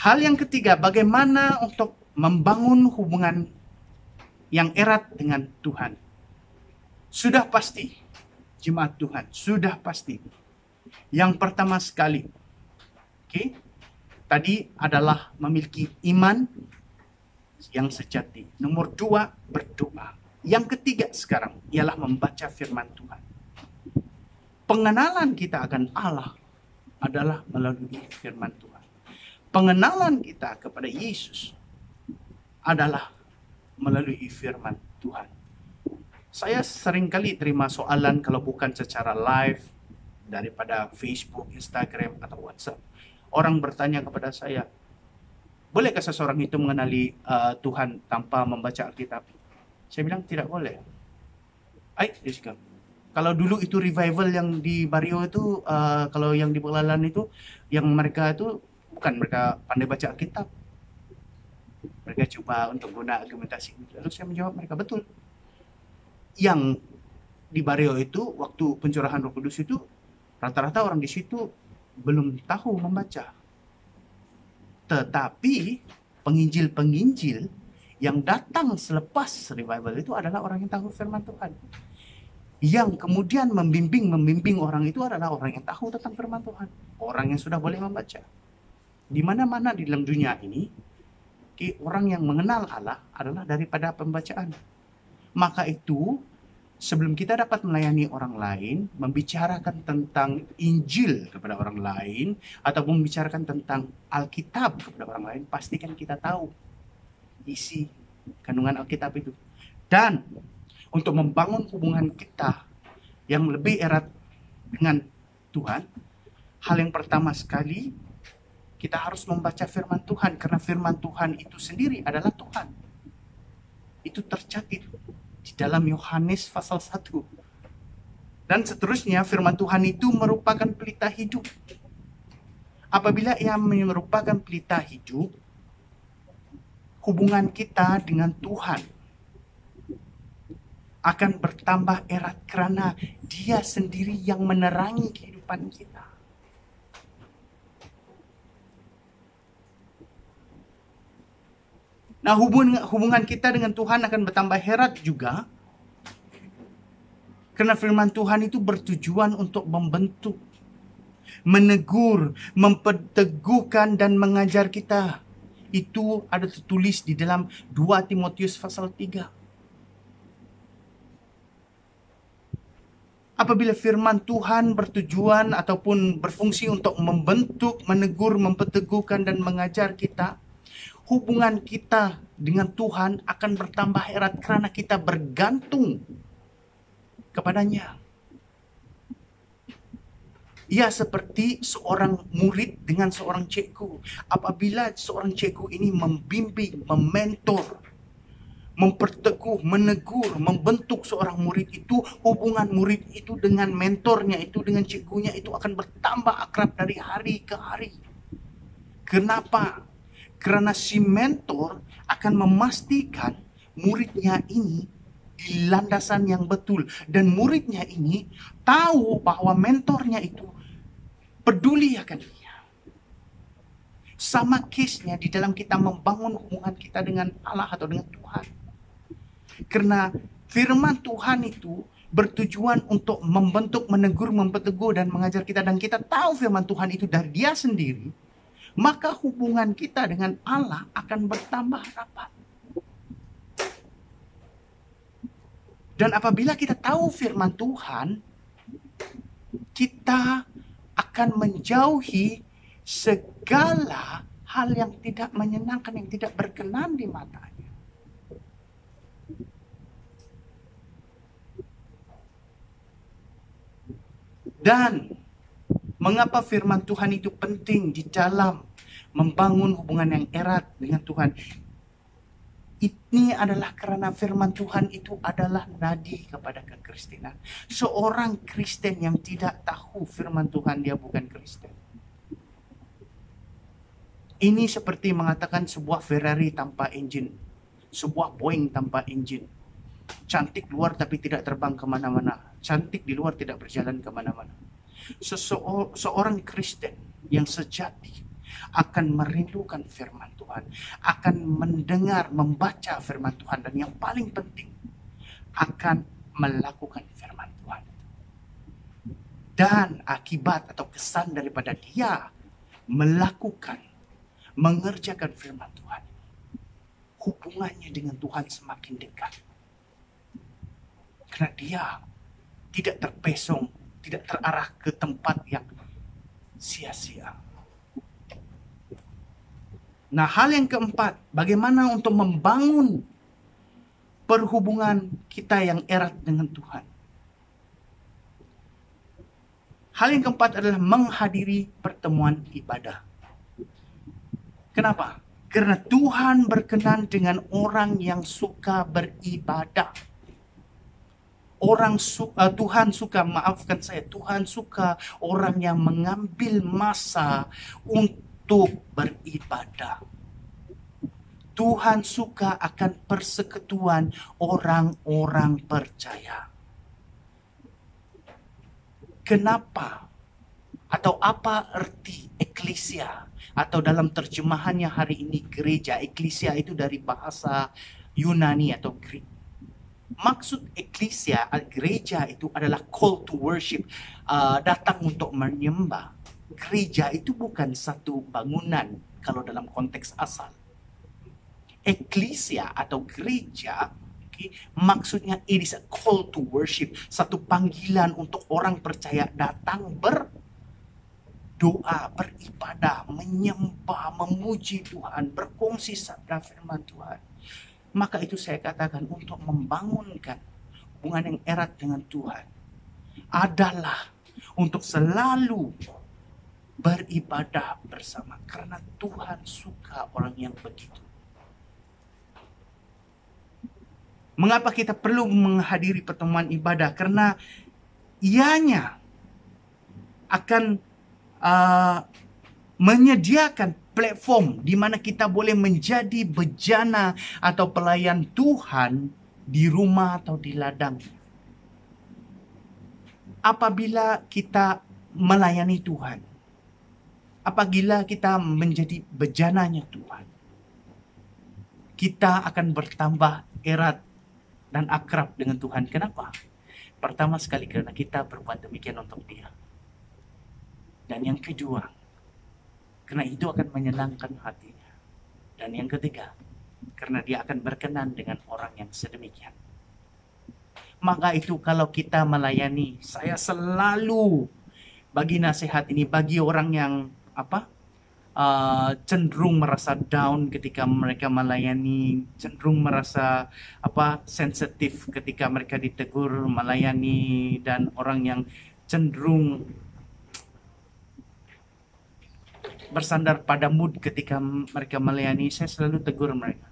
hal yang ketiga, bagaimana untuk membangun hubungan yang erat dengan Tuhan. Sudah pasti, jemaat Tuhan, sudah pasti. Yang pertama sekali, tadi adalah memiliki iman yang sejati. Nomor 2, berdoa. Yang ketiga sekarang ialah membaca firman Tuhan. Pengenalan kita akan Allah adalah melalui firman Tuhan. Pengenalan kita kepada Yesus adalah melalui firman Tuhan. Saya seringkali terima soalan kalau bukan secara live daripada Facebook, Instagram, atau WhatsApp. Orang bertanya kepada saya, bolehkah seseorang itu mengenali Tuhan tanpa membaca Alkitab? Saya bilang tidak boleh. Dia cakap, kalau dulu itu revival yang di Bario itu, kalau yang di Pengalalan itu, yang mereka itu bukan mereka pandai baca Alkitab. Mereka coba untuk guna argumentasi. Lalu saya menjawab mereka, betul. Yang di Bario itu, waktu pencurahan Roh Kudus itu, rata-rata orang di situ belum tahu membaca. Tetapi penginjil-penginjil yang datang selepas revival itu adalah orang yang tahu firman Tuhan. Yang kemudian membimbing orang itu adalah orang yang tahu tentang firman Tuhan. Orang yang sudah boleh membaca. Di mana-mana di dalam dunia ini, orang yang mengenal Allah adalah daripada pembacaan. Maka itu, sebelum kita dapat melayani orang lain, membicarakan tentang Injil kepada orang lain, atau membicarakan tentang Alkitab kepada orang lain, pastikan kita tahu isi kandungan Alkitab itu. Dan untuk membangun hubungan kita yang lebih erat dengan Tuhan, hal yang pertama sekali, kita harus membaca firman Tuhan, karena firman Tuhan itu sendiri adalah Tuhan. Itu tercatat di dalam Yohanes pasal 1. Dan seterusnya, firman Tuhan itu merupakan pelita hidup. Apabila ia merupakan pelita hidup, hubungan kita dengan Tuhan akan bertambah erat karena Dia sendiri yang menerangi kehidupan kita. Nah, hubungan kita dengan Tuhan akan bertambah erat juga. Karena firman Tuhan itu bertujuan untuk membentuk, menegur, memperteguhkan, dan mengajar kita. Itu ada tertulis di dalam 2 Timotius pasal 3. Apabila firman Tuhan bertujuan ataupun berfungsi untuk membentuk, menegur, memperteguhkan, dan mengajar kita, hubungan kita dengan Tuhan akan bertambah erat karena kita bergantung kepadanya. Ia seperti seorang murid dengan seorang cikgu. Apabila seorang cikgu ini membimbing, mementor, memperteguh, menegur, membentuk seorang murid itu, hubungan murid itu dengan mentornya itu, dengan cikgunya itu akan bertambah akrab dari hari ke hari. Kenapa? Karena si mentor akan memastikan muridnya ini di landasan yang betul. Dan muridnya ini tahu bahwa mentornya itu peduli akan dia. Sama case-nya di dalam kita membangun hubungan kita dengan Allah atau dengan Tuhan. Karena firman Tuhan itu bertujuan untuk membentuk, menegur, memperteguh, dan mengajar kita. Dan kita tahu firman Tuhan itu dari dia sendiri. Maka hubungan kita dengan Allah akan bertambah rapat. Dan apabila kita tahu firman Tuhan, kita akan menjauhi segala hal yang tidak menyenangkan, yang tidak berkenan di matanya. Dan mengapa firman Tuhan itu penting di dalam membangun hubungan yang erat dengan Tuhan? Ini adalah karena firman Tuhan itu adalah nadi kepada kekristenan. Seorang Kristen yang tidak tahu firman Tuhan, dia bukan Kristen. Ini seperti mengatakan sebuah Ferrari tanpa engine, sebuah Boeing tanpa engine. Cantik luar tapi tidak terbang kemana-mana. Cantik di luar tidak berjalan kemana-mana. Seorang Kristen yang sejati akan merindukan firman Tuhan, akan mendengar, membaca firman Tuhan, dan yang paling penting akan melakukan firman Tuhan. Dan akibat atau kesan daripada dia melakukan, mengerjakan firman Tuhan, hubungannya dengan Tuhan semakin dekat. Karena dia tidak terpesong, tidak terarah ke tempat yang sia-sia. Nah, hal yang keempat, bagaimana untuk membangun perhubungan kita yang erat dengan Tuhan. Hal yang keempat adalah menghadiri pertemuan ibadah. Kenapa? Karena Tuhan berkenan dengan orang yang suka beribadah. Tuhan suka orang yang mengambil masa untuk beribadah. Tuhan suka akan persekutuan orang-orang percaya. Kenapa? Atau apa arti eklesia? Atau dalam terjemahannya hari ini gereja. Eklesia itu dari bahasa Yunani atau Greek. Maksud eklesia, gereja itu adalah call to worship, datang untuk menyembah. Gereja itu bukan satu bangunan kalau dalam konteks asal. Eklesia atau gereja, maksudnya it is a call to worship, satu panggilan untuk orang percaya datang berdoa, beribadah, menyembah, memuji Tuhan, berkongsi sabda firman Tuhan. Maka itu saya katakan untuk membangunkan hubungan yang erat dengan Tuhan adalah untuk selalu beribadah bersama. Karena Tuhan suka orang yang begitu. Mengapa kita perlu menghadiri pertemuan ibadah? Karena ianya akan menyediakan platform di mana kita boleh menjadi bejana atau pelayan Tuhan di rumah atau di ladang. Apabila kita melayani Tuhan, apabila kita menjadi bejananya Tuhan, kita akan bertambah erat dan akrab dengan Tuhan. Kenapa? Pertama sekali karena kita berbuat demikian untuk Dia. Dan yang kedua, karena itu akan menyenangkan hatinya. Dan yang ketiga, karena Dia akan berkenan dengan orang yang sedemikian. Maka itu kalau kita melayani, saya selalu bagi nasihat ini bagi orang yang cenderung merasa down ketika mereka melayani, cenderung merasa sensitif ketika mereka ditegur melayani, dan orang yang cenderung bersandar pada mood ketika mereka melayani, saya selalu tegur mereka.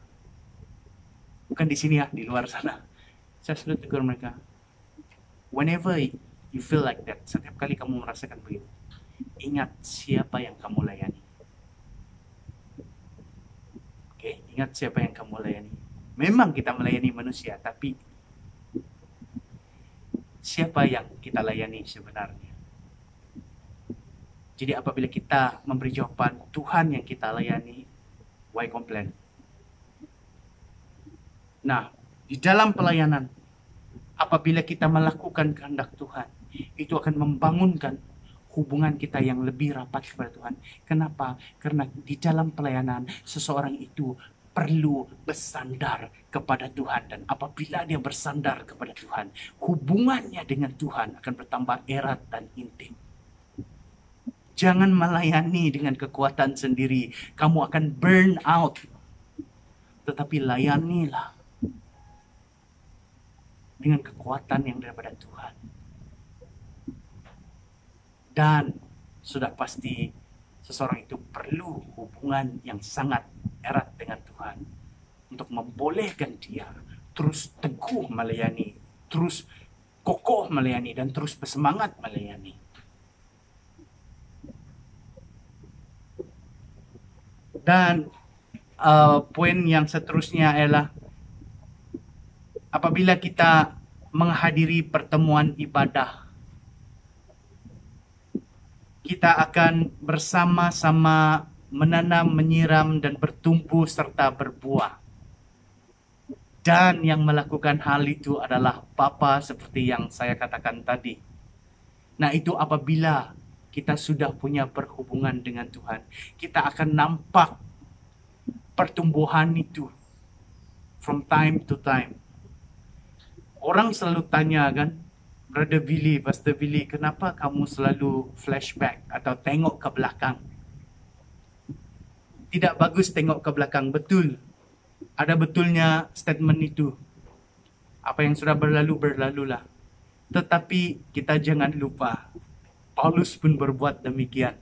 Bukan di sini ya, di luar sana. Saya selalu tegur mereka. Whenever you feel like that, setiap kali kamu merasakan begitu, ingat siapa yang kamu layani. Oke, ingat siapa yang kamu layani. Memang kita melayani manusia, tapi siapa yang kita layani sebenarnya? Jadi apabila kita memberi jawaban Tuhan yang kita layani, why complain? Nah, di dalam pelayanan, apabila kita melakukan kehendak Tuhan, itu akan membangunkan hubungan kita yang lebih rapat kepada Tuhan. Kenapa? Karena di dalam pelayanan, seseorang itu perlu bersandar kepada Tuhan. Dan apabila dia bersandar kepada Tuhan, hubungannya dengan Tuhan akan bertambah erat dan intim. Jangan melayani dengan kekuatan sendiri. Kamu akan burn out. Tetapi layanilah dengan kekuatan yang daripada Tuhan. Dan sudah pasti seseorang itu perlu hubungan yang sangat erat dengan Tuhan untuk membolehkan dia terus teguh melayani, terus kokoh melayani, dan terus bersemangat melayani. Dan poin yang seterusnya adalah apabila kita menghadiri pertemuan ibadah, kita akan bersama-sama menanam, menyiram, dan bertumbuh serta berbuah. Dan yang melakukan hal itu adalah Bapa seperti yang saya katakan tadi. Nah, itu apabila kita sudah punya perhubungan dengan Tuhan, kita akan nampak pertumbuhan itu from time to time. Orang selalu tanya kan, Brother Billy, Pastor Billy, kenapa kamu selalu flashback atau tengok ke belakang? Tidak bagus tengok ke belakang, betul. Ada betulnya statement itu. Apa yang sudah berlalu, berlalulah. Tetapi kita jangan lupa, Paulus pun berbuat demikian.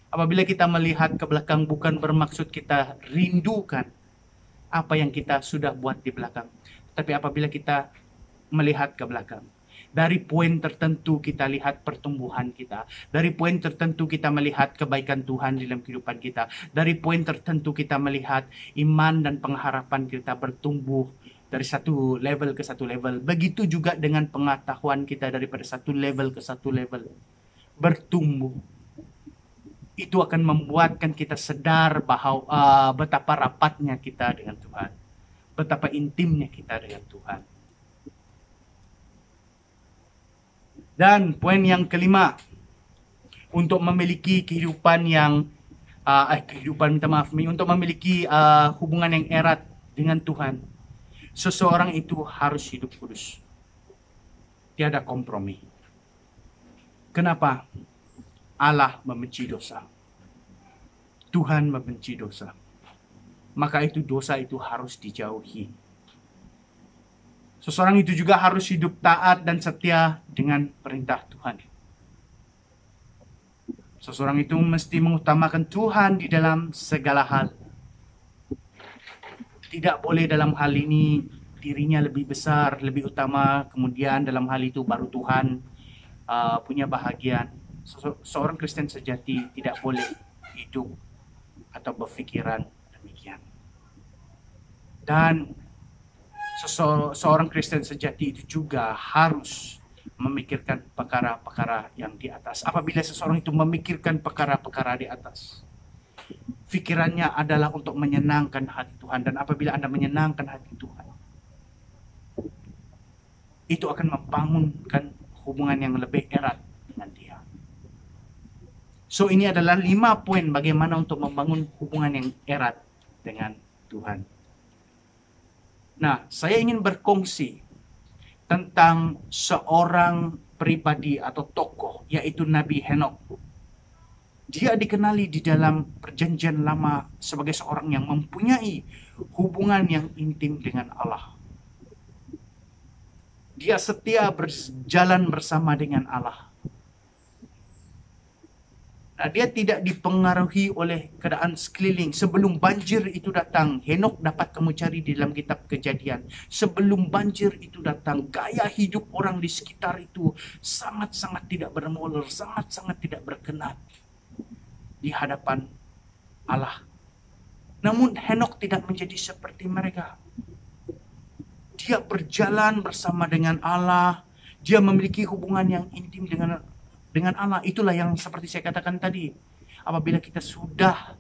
Apabila kita melihat ke belakang, bukan bermaksud kita rindukan apa yang kita sudah buat di belakang. Tapi apabila kita melihat ke belakang, dari poin tertentu kita lihat pertumbuhan kita. Dari poin tertentu kita melihat kebaikan Tuhan dalam kehidupan kita. Dari poin tertentu kita melihat iman dan pengharapan kita bertumbuh dari satu level ke satu level. Begitu juga dengan pengetahuan kita daripada satu level ke satu level bertumbuh. Itu akan membuatkan kita sadar bahwa betapa rapatnya kita dengan Tuhan. Betapa intimnya kita dengan Tuhan. Dan poin yang kelima, untuk memiliki kehidupan yang untuk memiliki hubungan yang erat dengan Tuhan, seseorang itu harus hidup kudus. Tiada kompromi. Kenapa? Allah membenci dosa. Tuhan membenci dosa. Maka itu dosa itu harus dijauhi. Seseorang itu juga harus hidup taat dan setia dengan perintah Tuhan. Seseorang itu mesti mengutamakan Tuhan di dalam segala hal. Tidak boleh dalam hal ini dirinya lebih besar, lebih utama, kemudian dalam hal itu baru Tuhan punya bahagian. Seorang Kristen sejati tidak boleh hidup atau berpikiran demikian. Dan seorang Kristen sejati itu juga harus memikirkan perkara-perkara yang di atas. Apabila seseorang itu memikirkan perkara-perkara di atas, Pikirannya adalah untuk menyenangkan hati Tuhan. Dan apabila Anda menyenangkan hati Tuhan, itu akan membangunkan hubungan yang lebih erat dengan Dia. So ini adalah 5 poin bagaimana untuk membangun hubungan yang erat dengan Tuhan. Nah, saya ingin berkongsi tentang seorang pribadi atau tokoh, yaitu Nabi Henokh. Dia dikenali di dalam perjanjian lama sebagai seorang yang mempunyai hubungan yang intim dengan Allah. Dia setia berjalan bersama dengan Allah. Nah, dia tidak dipengaruhi oleh keadaan sekeliling. Sebelum banjir itu datang, Henokh dapat kamu cari di dalam kitab Kejadian. Sebelum banjir itu datang, gaya hidup orang di sekitar itu sangat-sangat tidak bermoral, sangat-sangat tidak berkenan di hadapan Allah. Namun Henokh tidak menjadi seperti mereka. Dia berjalan bersama dengan Allah. Dia memiliki hubungan yang intim dengan Allah. Itulah yang seperti saya katakan tadi. Apabila kita sudah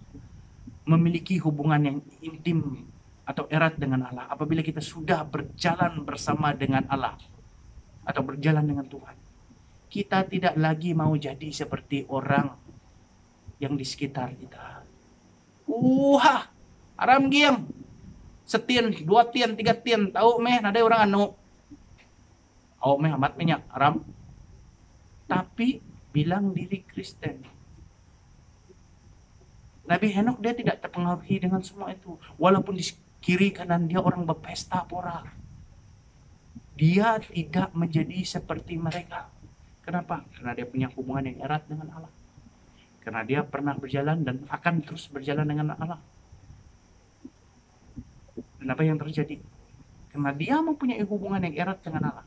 memiliki hubungan yang intim atau erat dengan Allah, apabila kita sudah berjalan bersama dengan Allah atau berjalan dengan Tuhan, kita tidak lagi mau jadi seperti orang yang di sekitar kita. Aram giang. Setien, 2 tian, 3 tian. Tahu meh, ada orang anu. Meh amat minyak, aram. Tapi bilang diri Kristen. Nabi Henokh dia tidak terpengaruhi dengan semua itu. Walaupun di kiri kanan dia orang berpesta pora. Dia tidak menjadi seperti mereka. Kenapa? Karena dia punya hubungan yang erat dengan Allah. Karena dia pernah berjalan dan akan terus berjalan dengan Allah. Dan apa yang terjadi? Karena dia mempunyai hubungan yang erat dengan Allah.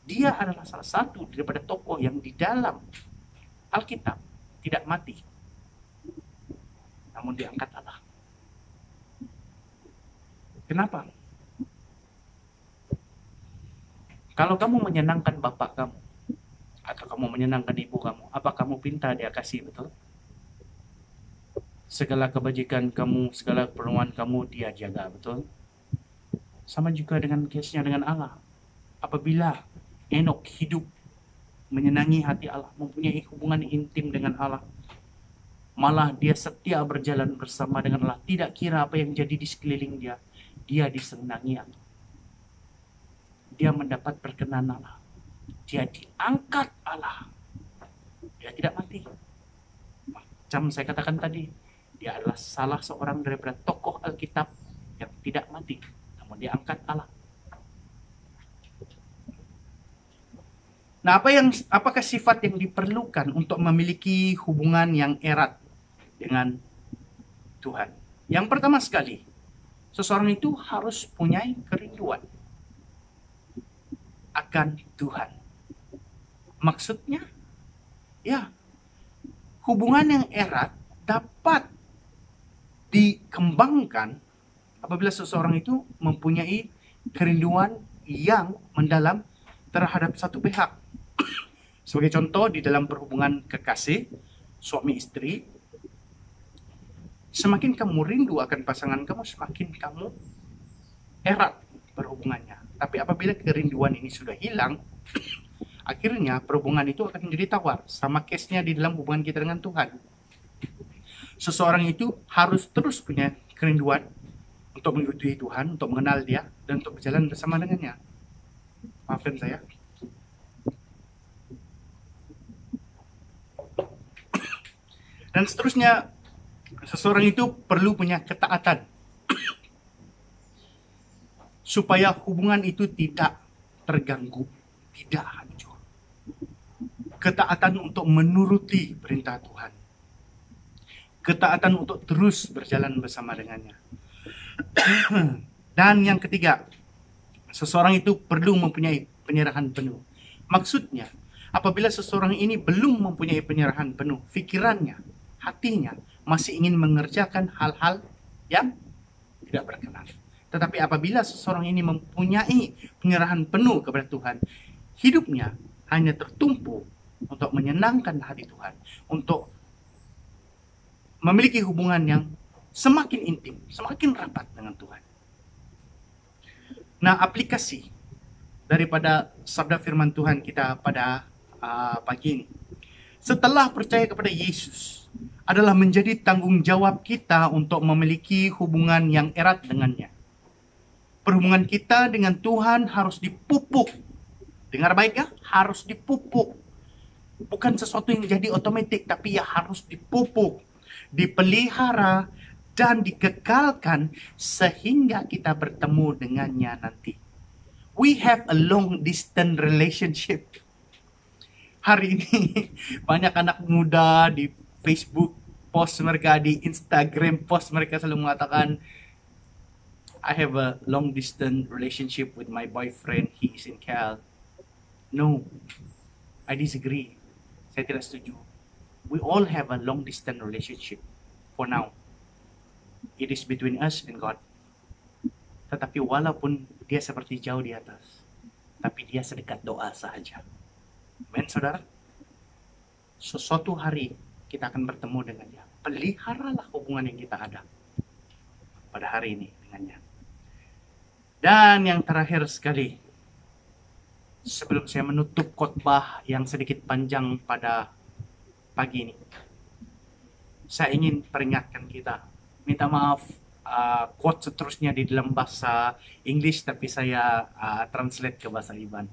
Dia adalah salah satu daripada tokoh yang di dalam Alkitab tidak mati. Namun diangkat Allah. Kenapa? Kalau kamu menyenangkan bapak kamu, atau kamu menyenangkan ibu kamu, apa kamu pinta dia kasih, betul? Segala kebajikan kamu, segala keperluan kamu dia jaga, betul? Sama juga dengan case-nya dengan Allah. Apabila Henokh hidup menyenangi hati Allah, mempunyai hubungan intim dengan Allah, malah dia setia berjalan bersama dengan Allah, tidak kira apa yang jadi di sekeliling dia, dia disenangi Allah. Dia mendapat perkenan Allah. Dia diangkat Allah. Dia tidak mati. Macam saya katakan tadi, dia adalah salah seorang daripada tokoh Alkitab yang tidak mati, namun dia angkat Allah. Nah, apakah sifat yang diperlukan untuk memiliki hubungan yang erat dengan Tuhan? Yang pertama sekali, seseorang itu harus punya kerinduan akan Tuhan. Maksudnya, ya, hubungan yang erat dapat dikembangkan apabila seseorang itu mempunyai kerinduan yang mendalam terhadap satu pihak. Sebagai contoh, di dalam perhubungan kekasih, suami istri, semakin kamu rindu akan pasangan kamu, semakin kamu erat berhubungannya. Tapi apabila kerinduan ini sudah hilang, akhirnya perhubungan itu akan menjadi tawar. Sama case-nya di dalam hubungan kita dengan Tuhan. Seseorang itu harus terus punya kerinduan untuk mengikuti Tuhan, untuk mengenal Dia, dan untuk berjalan bersama dengannya. Maafkan saya. Dan seterusnya, seseorang itu perlu punya ketaatan. Supaya hubungan itu tidak terganggu, tidak hancur. Ketaatan untuk menuruti perintah Tuhan. Ketaatan untuk terus berjalan bersama dengannya. Dan yang ketiga, seseorang itu perlu mempunyai penyerahan penuh. Maksudnya, apabila seseorang ini belum mempunyai penyerahan penuh, pikirannya, hatinya masih ingin mengerjakan hal-hal yang tidak berkenan. Tetapi apabila seseorang ini mempunyai penyerahan penuh kepada Tuhan, hidupnya hanya tertumpu untuk menyenangkan hati Tuhan, untuk memiliki hubungan yang semakin intim, semakin rapat dengan Tuhan. Nah, aplikasi daripada sabda firman Tuhan kita pada pagi ini. Setelah percaya kepada Yesus adalah menjadi tanggung jawab kita untuk memiliki hubungan yang erat dengannya. Perhubungan kita dengan Tuhan harus dipupuk. Dengar baik ya, harus dipupuk. Bukan sesuatu yang jadi otomatis, tapi ya harus dipupuk, dipelihara, dan dikekalkan sehingga kita bertemu dengannya nanti. We have a long distance relationship. Hari ini banyak anak muda di Facebook post mereka, di Instagram post mereka selalu mengatakan, I have a long distance relationship with my boyfriend, he is in Cal. No, I disagree. Saya tidak setuju. We all have a long distance relationship for now. It is between us and God. Tetapi walaupun dia seperti jauh di atas, tapi dia sedekat doa sahaja. Amen, saudara. Suatu hari kita akan bertemu dengannya. Peliharalah hubungan yang kita ada pada hari ini dengannya. Dan yang terakhir sekali, sebelum saya menutup khotbah yang sedikit panjang pada pagi ini, saya ingin peringatkan kita. Minta maaf, quote seterusnya di dalam bahasa Inggris, tapi saya translate ke bahasa Iban.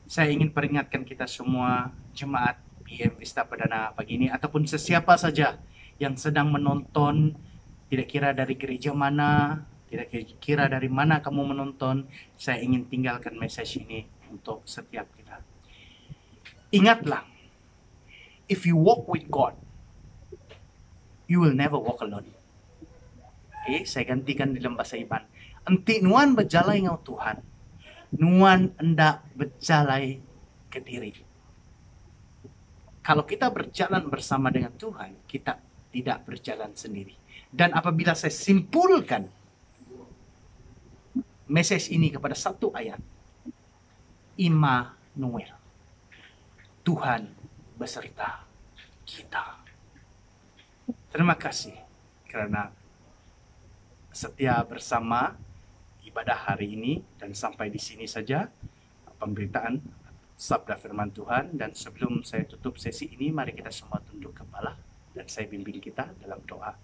Saya ingin peringatkan kita semua, jemaat PM Vista Perdana pagi ini, ataupun sesiapa saja yang sedang menonton, tidak kira dari gereja mana, tidak kira dari mana kamu menonton, saya ingin tinggalkan message ini untuk setiap kita. Ingatlah, if you walk with God, you will never walk alone. Saya gantikan dalam bahasa Iban. Enti nuan berjalai ngau Tuhan, nuan hendak berjalai ke diri. Kalau kita berjalan bersama dengan Tuhan, kita tidak berjalan sendiri. Dan apabila saya simpulkan message ini kepada satu ayat, Immanuel, Tuhan beserta kita. Terima kasih karena setia bersama ibadah hari ini, dan sampai di sini saja pemberitaan sabda firman Tuhan. Dan sebelum saya tutup sesi ini, mari kita semua tunduk kepala dan saya bimbing kita dalam doa.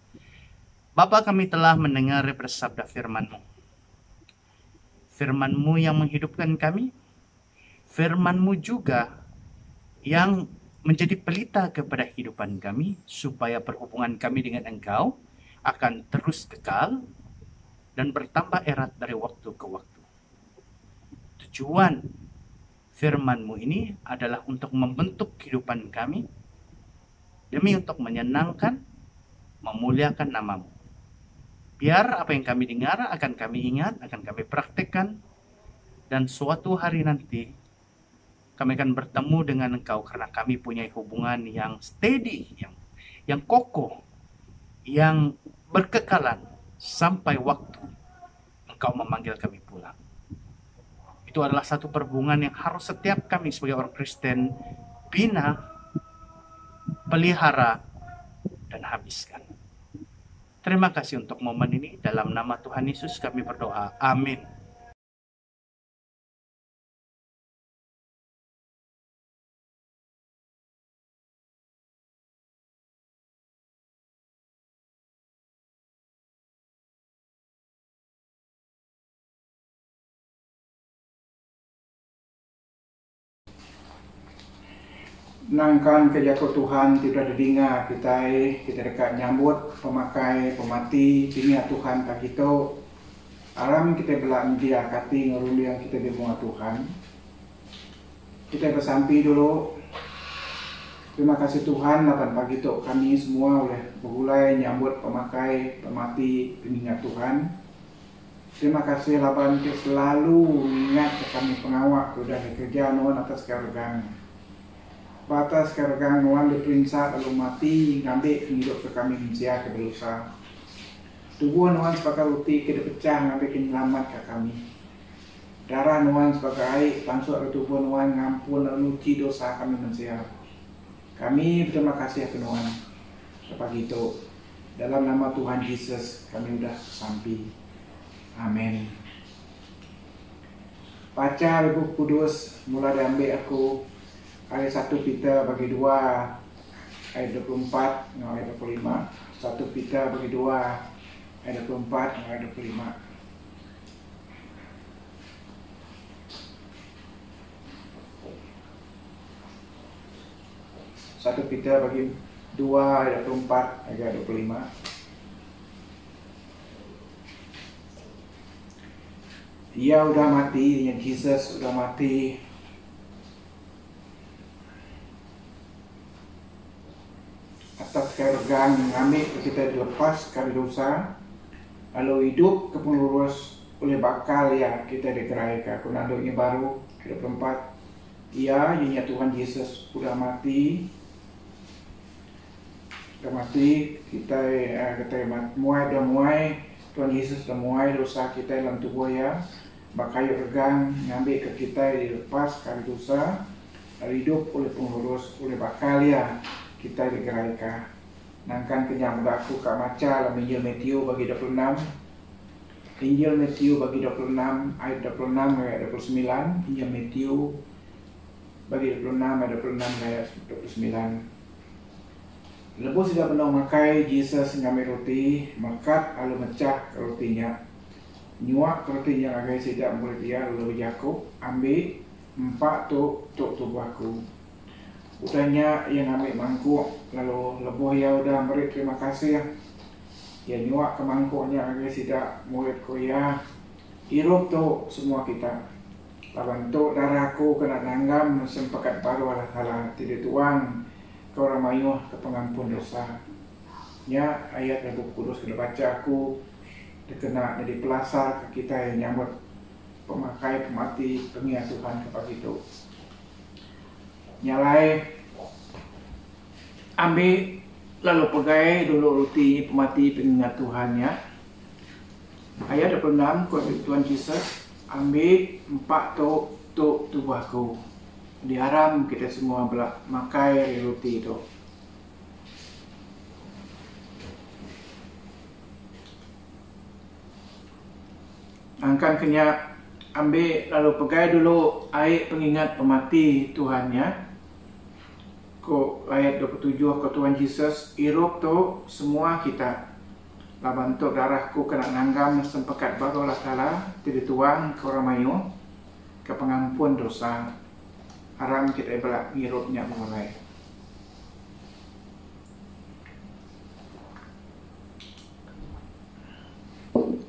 Bapa, kami telah mendengar bersabda firman-Mu. Firman-Mu yang menghidupkan kami, firman-Mu juga yang menjadi pelita kepada kehidupan kami, supaya perhubungan kami dengan Engkau akan terus kekal dan bertambah erat dari waktu ke waktu. Tujuan firman-Mu ini adalah untuk membentuk kehidupan kami, demi untuk menyenangkan, memuliakan nama-Mu. Biar apa yang kami dengar akan kami ingat, akan kami praktekkan, dan suatu hari nanti kami akan bertemu dengan Engkau karena kami punya hubungan yang steady, yang kokoh, yang berkekalan sampai waktu Engkau memanggil kami pulang. Itu adalah satu perhubungan yang harus setiap kami sebagai orang Kristen bina, pelihara, dan habiskan. Terima kasih untuk momen ini. Dalam nama Tuhan Yesus kami berdoa. Amin. Nangkan kejaku Tuhan tidak didengar kita dekat nyambut pemakai pemati tinggal Tuhan tak kita alam kita belak dia kati ngeruli yang kita dimua Tuhan. Kita bersampi dulu. Terima kasih Tuhan 8 pagi itu kami semua oleh bergulai nyambut pemakai pemati tinggal Tuhan. Terima kasih 8 kita selalu ingat ke kami pengawak sudah bekerja nuan atas keregang. Batas keregang nuan diperintah lalu mati ngambil hidup ke kami manusia ke dosa. Tubuh nuan sebagai roti kita pecah ngambil penyelamat ke kami. Darah nuan sebagai air langsung ke tubuh nuan ngampun lalu dosa kami manusia. Kami berterima kasih ke nuan. pagi itu. Dalam nama Tuhan Yesus kami sudah sampai. Amin. Baca Buku Kudus mulai diambil aku ayat 1 Peter bagi 2 ayat 24 dengan ayat 25. 1 Peter bagi 2 ayat 24 dengan ayat 25. Satu Peter bagi 2 ayat 24 ayat 25. Dia udah mati, yang Jesus udah mati. Atas kayu regang mengambil kita dilepas dari dosa, lalu hidup kepenurus oleh bakal ya kita digerai ke kunanduknya baru ayat 24. Ia yang Tuhan Yesus udah mati. Kita muai Tuhan Yesus dah muai dosa kita dalam tubuh ya. Bakayu regang ngambil ke kita dilepas kali dosa, hidup oleh pengurus oleh bakal ya kita digeraikan. Nangkan kenyang aku kak maca dalam Injil Matthew bagi 26. Injil Matthew bagi 26 ayat 26 ayat 29. Injil Matthew bagi 26 ayat 26 ayat 29. Lepas sudah benar makai, Jesus ngambil roti, makat lalu mecah rotinya. Nyuak rotinya agai tidak boleh dia lalu Yakub ambil 4 tubuh aku. Udahnya yang ambil mangkuk lalu lebuh ya udah beri terima kasih ya. Ya nyuak ke mangkuknya agai tidak murid ko ya. Hirup tu semua kita. Lawan tu darahku kena nanggam sempakat baru Allah Ta'ala tidak tuang ke orang mayuh ke pengampun dosa. Ya ayat yang Buku Kudus kena baca aku dikena jadi pelasar ke kita yang nyambut pemakai pemati pengingat Tuhan kepada itu. Nyalai ambil lalu pegai dulu roti pemati pengingat Tuhan ya. Ayat 26 Tuhan Yesus ambil 4 tubuhku. Diharam kita semua makai roti itu. Angkan kenya ambil lalu pegai dulu air pengingat pemati Tuhannya. Ko ayat 27 ke Tuhan Yesus hirup tu semua kita. Laban tu darahku kena nanggam sempekat baru Allah Ta'ala tidak tuang ke orang mayu ke pengampun dosa. Haram kita belak ngirupnya mulai.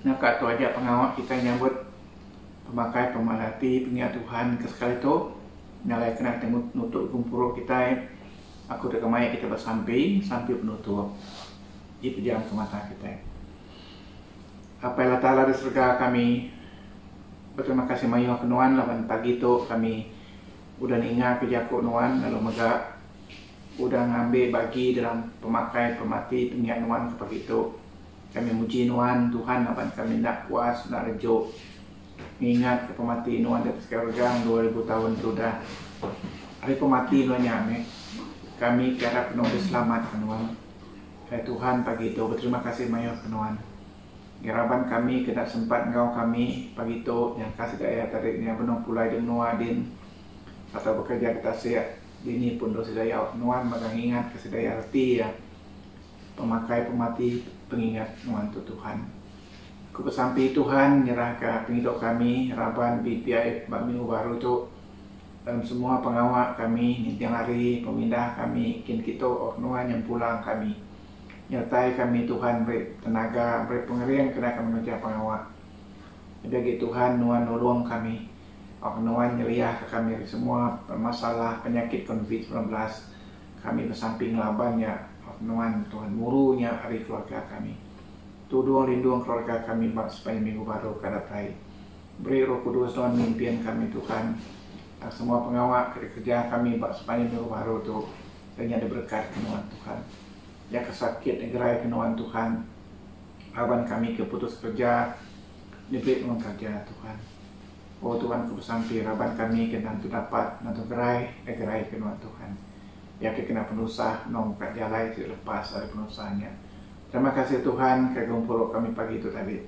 Nah kat tu aja pengawak kita nyambut pemakai pemalati pengingat Tuhan ke sekali tu nyalai kena nutup kumpul kita. Aku dah kemai kita bersampai penutup. Jadi pejam ke mata kita. Apa Allah Ta'ala di surga kami berterima kasih mayuh kenuan lawan pagi tu kami udah ingat kerja nuan lalu megak udah ngambil bagi dalam pemakai pemati pengingat nuan kepada itu. Kami muji nuan Tuhan lawan kami nak puas nak rejuk mengingat ke pemati nuan dari sekarang 2000 tahun sudah. Hari pemati nuannya kami kira penuh selamat nuan. Hai Tuhan pagi itu berterima kasih mayuh nuan. Garaban kami kena sempat ngau kami pagi itu yang kasih daya tariknya penuh pulai dan nuadin atau bekerja kita siap ini pun dosa daya nuan magang ingat kesedaya hati ya pemakai pemati pengingat nuan tu Tuhan. Ku bersampai Tuhan nyerah ke penghidup kami raban BPI minggu baru tu dalam semua pengawak kami yang hari pemindah kami kin kita nuan yang pulang kami nyertai kami Tuhan beri tenaga beri pengerian kena kami menjadi pengawak. Bagi Tuhan nuan nolong kami. Nuan nyeriah ke kami semua masalah penyakit COVID-19 kami bersamping labannya nuan Tuhan murunya hari keluarga kami tuduh lindung keluarga kami supaya minggu baru kadatai beri Roh Kudus Tuhan mimpin kami Tuhan semua pengawak kerja kami supaya minggu baru tu dan ada berkat kenuan Tuhan ya kesakit negara kenuan Tuhan laban kami keputus kerja diberi kerja Tuhan. Oh Tuhan ku bersampai raban kami kena tu dapat nanti gerai kenuan Tuhan. ya kena penusah nong kat jalai lepas dari penusahnya. Terima kasih Tuhan kerja kumpul kami pagi itu tadi.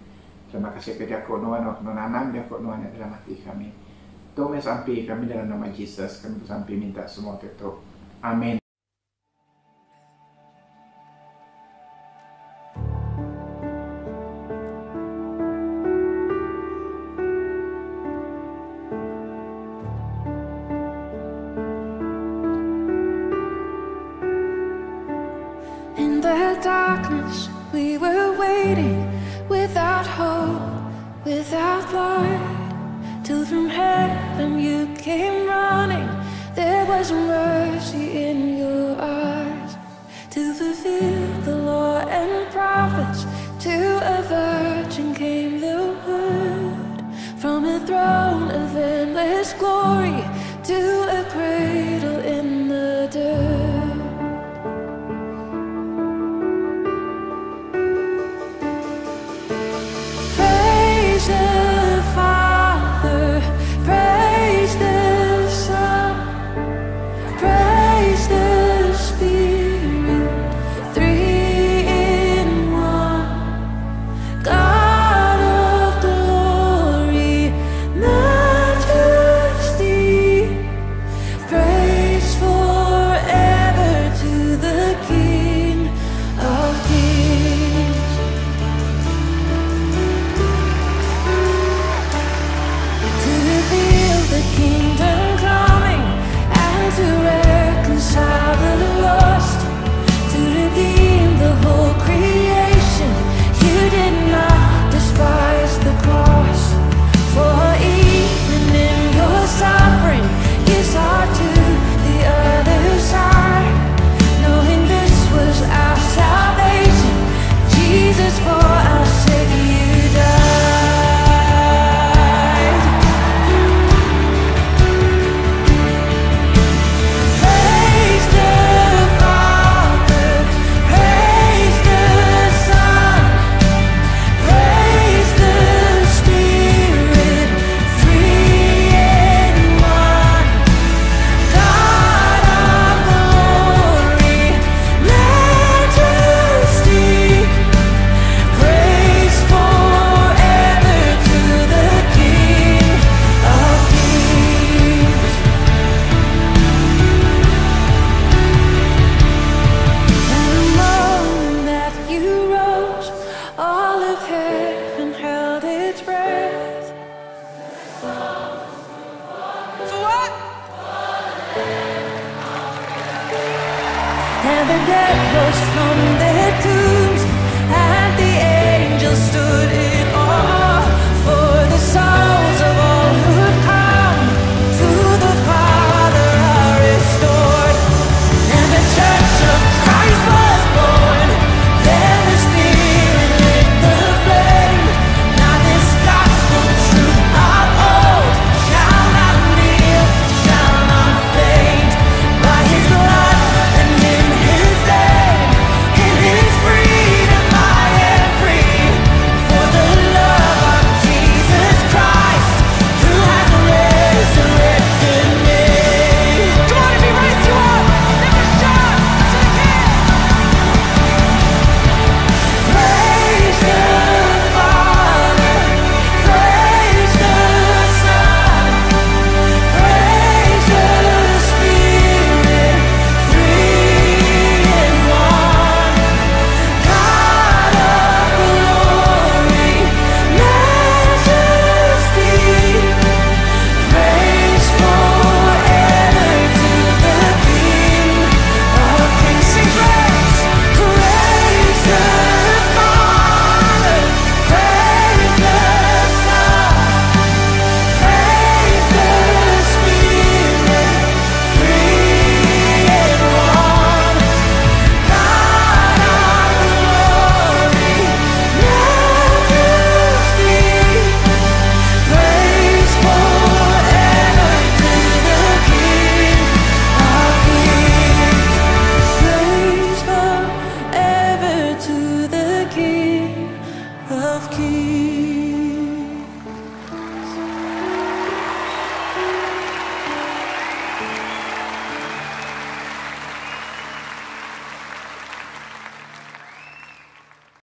Terima kasih kerja kau nanam dia kau nuan dalam hati kami. Tuhan sampai kami dalam nama Yesus kami sampai minta semua itu. Amin. In the darkness we were waiting, without hope, without light, till from heaven you came running. There was mercy in your eyes, to fulfill the law and prophets. To a virgin came the word, from a throne of endless glory.